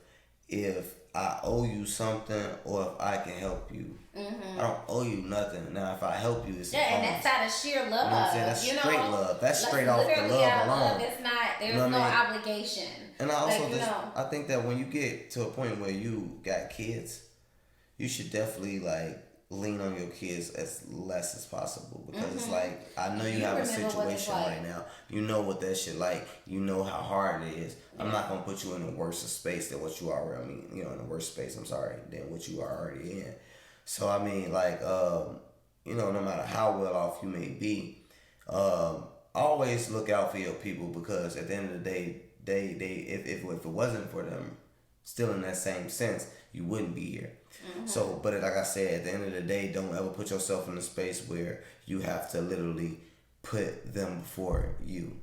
if I owe you something or if I can help you. I don't owe you nothing. Now, if I help you, it's and that's out of sheer love. You know what I'm saying? That's straight love. That's straight off the love alone. Love. It's not. There's no obligation. And I also I think that when you get to a point where you got kids, you should definitely like lean on your kids as less as possible because it's like I know you have a situation right now. You know what that shit like. You know how hard it is. I'm not gonna put you in a worse space than what you already. In a worse space. I'm sorry, than what you are already in. So I mean, like, no matter how well off you may be, always look out for your people because at the end of the day, if it wasn't for them, still in that same sense, you wouldn't be here. So, but like I said, at the end of the day, don't ever put yourself in a space where you have to literally put them before you.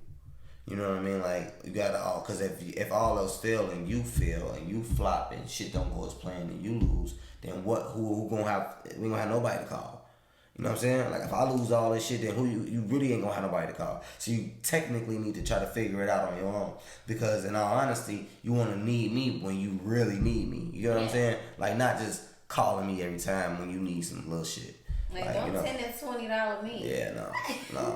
You know what I mean? Like, you gotta all, because if all else fail and you fail and you flop and shit don't go as planned and you lose, then who gonna have, we gonna have nobody to call. You know what I'm saying? Like, if I lose all this shit, then who you really ain't gonna have nobody to call. So you technically need to try to figure it out on your own. Because in all honesty, you wanna need me when you really need me. You know what I'm saying? Like, not just calling me every time when you need some little shit. Like don't $10 and $20 me. Yeah, no.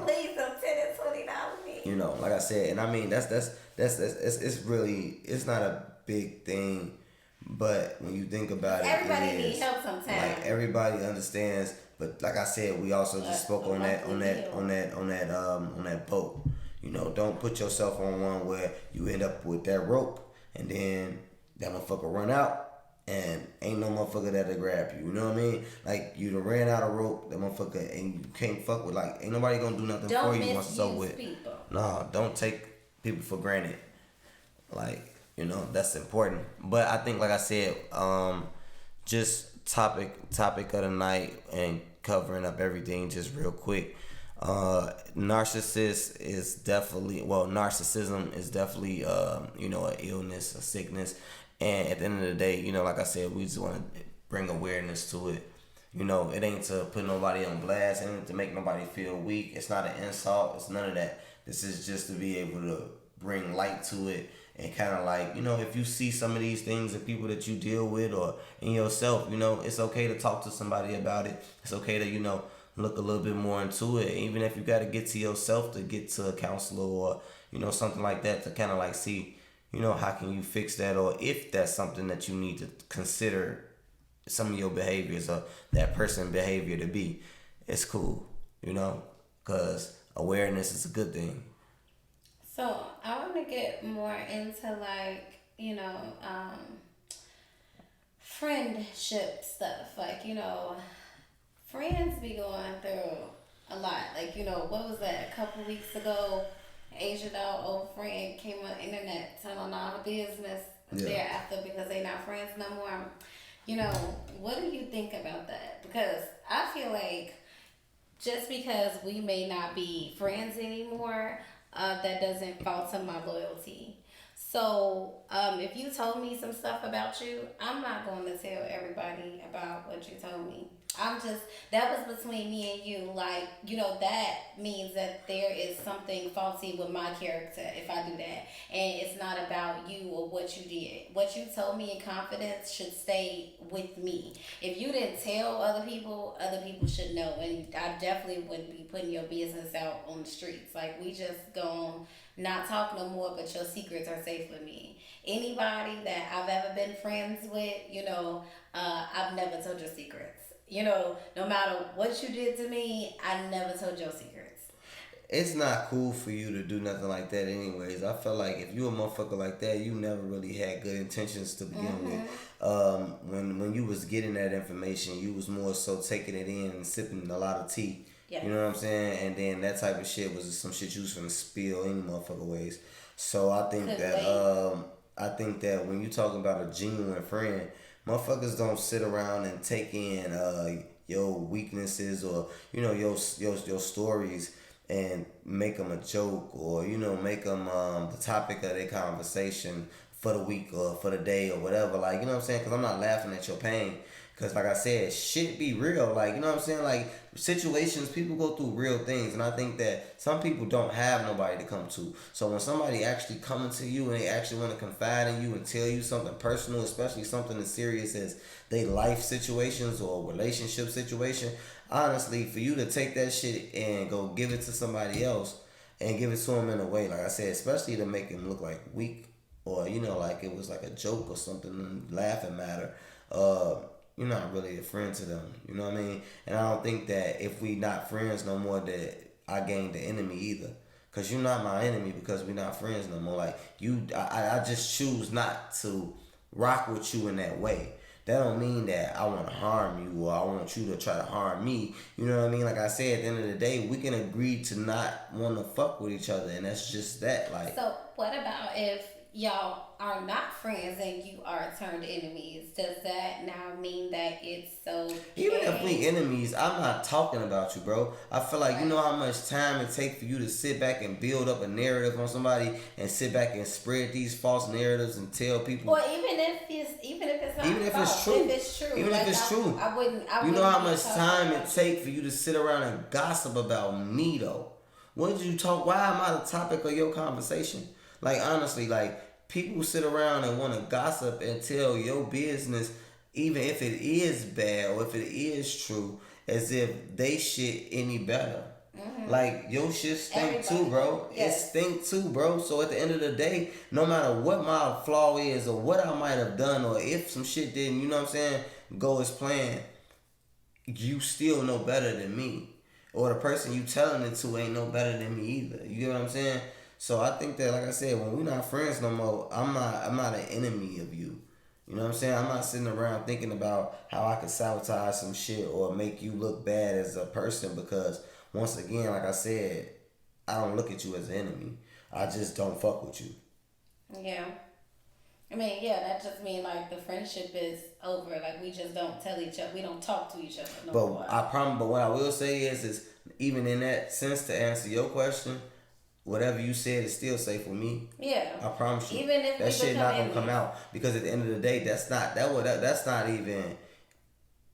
Please don't $10 and $20 me. You know, like I said, and I mean that's it's really, it's not a big thing, but when you think about everybody needs help sometimes. Like everybody understands, but like I said, we also just spoke on that boat. You know, don't put yourself on one where you end up with that rope and then that motherfucker run out. And ain't no motherfucker that'll grab you. You know what I mean? Like, you done ran out of rope, that motherfucker, and you can't fuck with, like, ain't nobody gonna do nothing for you once it's over with. People. No, don't take people for granted. Like, that's important. But I think, like I said, just topic of the night and covering up everything just real quick. Narcissism is definitely an illness, a sickness. And at the end of the day, like I said, we just want to bring awareness to it. It ain't to put nobody on blast. It ain't to make nobody feel weak. It's not an insult. It's none of that. This is just to be able to bring light to it and kind of like, if you see some of these things in people that you deal with or in yourself, it's okay to talk to somebody about it. It's okay to, look a little bit more into it. Even if you got to get to yourself to get to a counselor or, something like that to kind of like see, how can you fix that? Or if that's something that you need to consider some of your behaviors or that person behavior to be, it's cool, because awareness is a good thing. So I want to get more into like, friendship stuff. Like, friends be going through a lot. Like, what was that? A couple weeks ago, Asia doll old friend came on the internet telling all her business thereafter because they not friends no more. What do you think about that? Because I feel like just because we may not be friends anymore, that doesn't falter my loyalty. So if you told me some stuff about you, I'm not going to tell everybody about what you told me. That was between me and you. Like, that means that there is something faulty with my character if I do that. And it's not about you or what you did. What you told me in confidence should stay with me. If you didn't tell other people should know. And I definitely wouldn't be putting your business out on the streets. Like, we just gonna not talk no more, but your secrets are safe with me. Anybody that I've ever been friends with, I've never told your secrets. No matter what you did to me, I never told your secrets. It's not cool for you to do nothing like that anyways. I feel like if you a motherfucker like that, you never really had good intentions to begin with. When you was getting that information, you was more so taking it in and sipping a lot of tea. Yes. You know what I'm saying? And then that type of shit was some shit you was finna spill any motherfucker ways. So I think that when you talking about a genuine friend, motherfuckers don't sit around and take in your weaknesses or your stories and make them a joke, or make them the topic of their conversation for the week or for the day or whatever. Like, you know what I'm saying? Because I'm not laughing at your pain. Because, like I said, shit be real. Like, you know what I'm saying? Like, situations, people go through real things. And I think that some people don't have nobody to come to. So when somebody actually coming to you and they actually want to confide in you and tell you something personal, especially something as serious as they life situations or relationship situation, honestly, for you to take that shit and go give it to somebody else and give it to them in a way, like I said, especially to make him look like weak, or like it was like a joke or something, laughing matter, you're not really a friend to them. You know what I mean? And I don't think that if we not friends no more, that I gained the enemy either. Cause you're not my enemy because we're not friends no more. Like I just choose not to rock with you in that way. That don't mean that I want to harm you or I want you to try to harm me. You know what I mean? Like I said, at the end of the day, we can agree to not want to fuck with each other, and that's just that. Like, so what about if y'all are not friends and you are turned enemies? Does that now mean that it's so? Even if we enemies, I'm not talking about you, bro. I feel like, you know how much time it takes for you to sit back and build up a narrative on somebody and sit back and spread these false narratives and tell people. Or even if it's not even if false, it's true, even like, if it's true, I wouldn't. You know how much time it takes for you to sit around and gossip about me, though. What did you talk? Why am I the topic of your conversation? Like, honestly, like, people sit around and want to gossip and tell your business, even if it is bad or if it is true, as if they shit any better. Mm-hmm. Like, your shit stink too, bro. Yes. It stink too, bro. So at the end of the day, no matter what my flaw is or what I might have done, or if some shit didn't, you know what I'm saying, go as planned, you still know better than me. Or the person you telling it to ain't no better than me either. You get what I'm saying? So I think that, like I said, when we're not friends no more, I'm not an enemy of you. You know what I'm saying? I'm not sitting around thinking about how I could sabotage some shit or make you look bad as a person, because once again, like I said, I don't look at you as an enemy. I just don't fuck with you. Yeah. I mean, yeah, that just means like the friendship is over. Like, we just don't tell each other, we don't talk to each other no more. But what I will say is even in that sense, to answer your question, whatever you said is still safe with me. Yeah. I promise you. Even if that shit not gonna come out, because at the end of the day, that's not even.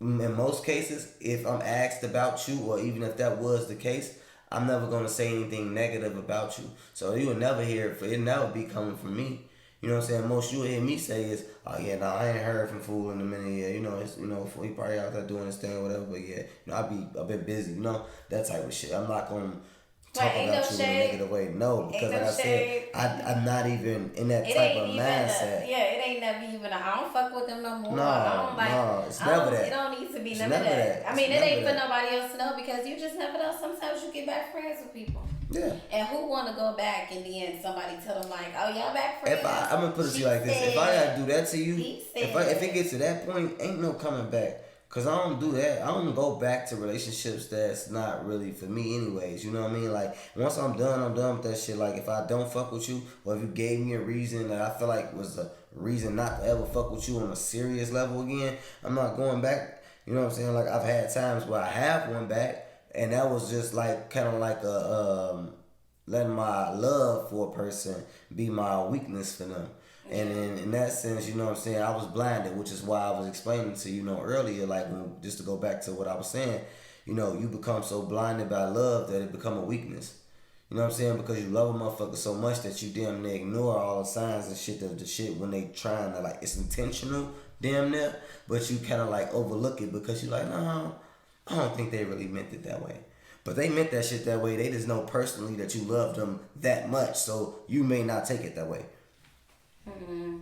In most cases, if I'm asked about you, or even if that was the case, I'm never gonna say anything negative about you. So you will never hear it. It never be coming from me. You know what I'm saying? Most you will hear me say is, "Oh yeah, no, I ain't heard from Fool in a minute. Yeah, he probably out there doing his thing or whatever. But yeah, I be a bit busy. That type of shit. I'm not gonna talk about you in a negative way. No, because like I said, I'm not even in that type of mindset. It ain't never even. I don't fuck with them no more. It's never that. It don't need to be none of that. I mean, it ain't for nobody else to know, because you just never know. Sometimes you get back friends with people. Yeah. And who want to go back in the end? Somebody tell them like, "Oh, y'all back friends." I'm gonna put it to you like this: if I gotta do that to you, if it gets to that point, ain't no coming back. Cause I don't do that. I don't go back to relationships that's not really for me anyways. You know what I mean? Like, once I'm done with that shit. Like, if I don't fuck with you, or if you gave me a reason that I feel like was a reason not to ever fuck with you on a serious level again, I'm not going back. You know what I'm saying? Like, I've had times where I have went back, and that was just like kind of like a letting my love for a person be my weakness for them. And in that sense, you know what I'm saying, I was blinded, which is why I was explaining to you, earlier, like, just to go back to what I was saying, you become so blinded by love that it become a weakness. You know what I'm saying? Because you love a motherfucker so much that you damn near ignore all the signs and shit, the shit when they trying to, like, it's intentional, damn near, but you kind of, like, overlook it because you're like, no, I don't think they really meant it that way. But they meant that shit that way. They just know personally that you love them that much, so you may not take it that way. Mm-hmm.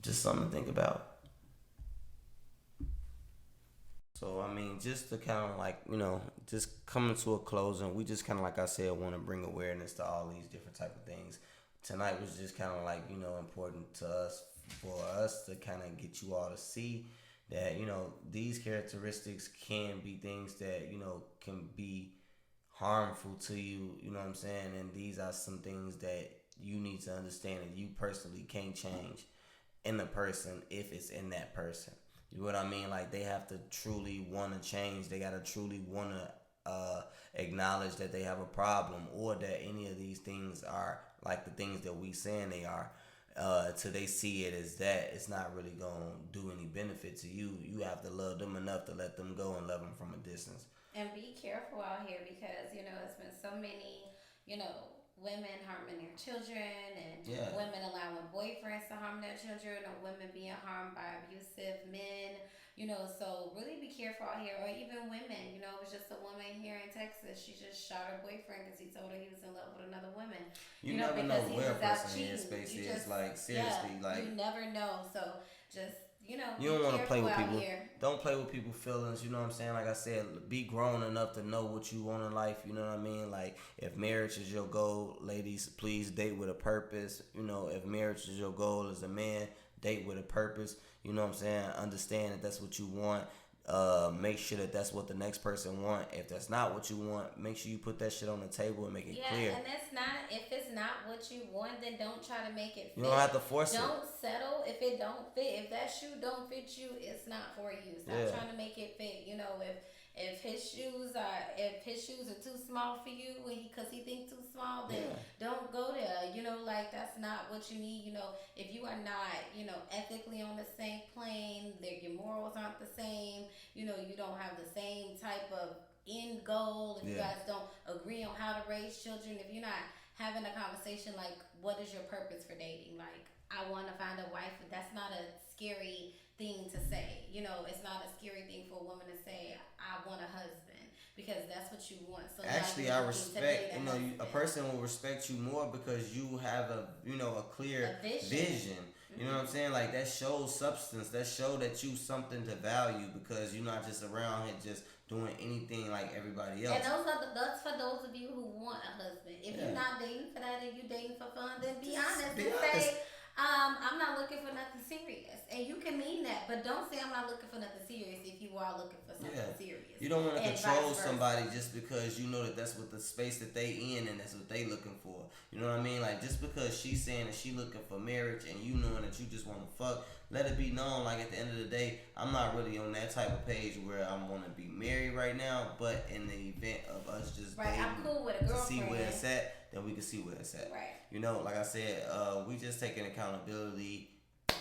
Just something to think about. So, I mean, just to kind of like, just coming to a closing, we just kind of, like I said, want to bring awareness to all these different type of things. Tonight was just kind of like, important to us, for us to kind of get you all to see that, these characteristics can be things that, can be harmful to you, you know what I'm saying? And these are some things that you need to understand that you personally can't change in the person if it's in that person. You know what I mean? Like, they have to truly want to change. They got to truly want to acknowledge that they have a problem or that any of these things are like the things that we saying they are. Till they see it as that, it's not really gonna do any benefit to you. You have to love them enough to let them go and love them from a distance. And be careful out here because, it's been so many, women harming their children and women allowing boyfriends to harm their children or women being harmed by abusive men. So really be careful out here. Or even women, it was just a woman here in Texas. She just shot her boyfriend because he told her he was in love with another woman. You never know where a person in his space is. Like, seriously, you never know. So just, you don't want to play with people. Here. Don't play with people's feelings. You know what I'm saying? Like I said, be grown enough to know what you want in life. You know what I mean? Like, if marriage is your goal, ladies, please date with a purpose. If marriage is your goal as a man, date with a purpose. You know what I'm saying? Understand that that's what you want. Make sure that that's what the next person want. If that's not what you want, make sure you put that shit on the table and make it clear. And if it's not what you want, then don't try to make it fit. You don't have to force it. Don't settle if it don't fit. If that shoe don't fit you, it's not for you. Stop trying to make it fit. If his shoes are too small for you because he thinks too small, then don't go there. That's not what you need. If you are not, ethically on the same plane, your morals aren't the same. You don't have the same type of end goal. If you guys don't agree on how to raise children, if you're not having a conversation like, what is your purpose for dating? Like, I want to find a wife. That's not a scary thing to say. It's not a scary thing for a woman to say, I want a husband, because that's what you want. So actually, I respect, a person will respect you more because you have a clear vision. You know what I'm saying? Like, that shows substance. That show that you something to value because you're not just around here just doing anything like everybody else. And that's for those of you who want a husband. If you're not dating for that and you're dating for fun, then be honest and say, I'm not looking for nothing serious. And you can mean that, but don't say I'm not looking for nothing serious if you are looking for something serious. You don't want to control somebody just because you know that that's what the space that they in and that's what they looking for. You know what I mean? Like, just because she's saying that she looking for marriage and you knowing that you just want to fuck, let it be known, like, at the end of the day, I'm not really on that type of page where I'm going to be married right now, but in the event of us just dating I'm cool with a girlfriend to see where it's at, then we can see where it's at. Right. Like I said, we just taking accountability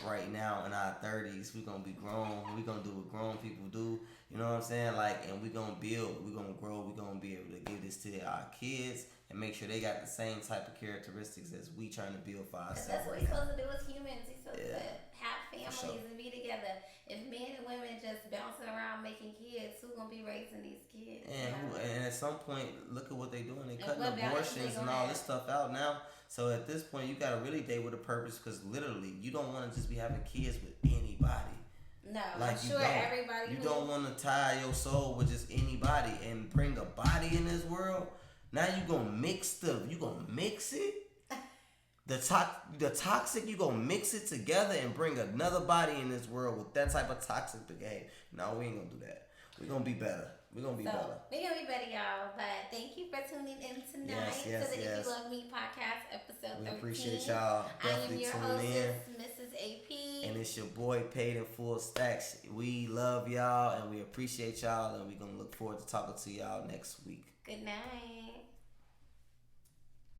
right now in our 30s. We gonna be grown. We gonna do what grown people do. You know what I'm saying? Like, and we gonna build. We gonna grow. We gonna be able to give this to our kids and make sure they got the same type of characteristics as we trying to build for ourselves. That's what we're supposed to do as humans. We're supposed to have families and be together. If men and women just bouncing around making kids, who's gonna be raising these kids? And at some point, look at what they doing. They cutting abortions and all this stuff out now. So at this point, you gotta really date with a purpose because literally, you don't want to just be having kids with anybody. No, like, I'm sure everybody. You don't want to tie your soul with just anybody and bring a body in this world. Now you gonna mix it. The toxic, you gonna mix it together and bring another body in this world with that type of toxic behavior. No, we ain't gonna do that. We gonna be better. We're gonna be better. We're gonna be better, y'all. But thank you for tuning in tonight to the If You Love Me podcast, episode 13. We appreciate y'all. Definitely I am your hostess, Mrs. AP. And it's your boy, Paid in Full Stacks. We love y'all and we appreciate y'all, and we're gonna look forward to talking to y'all next week. Good night.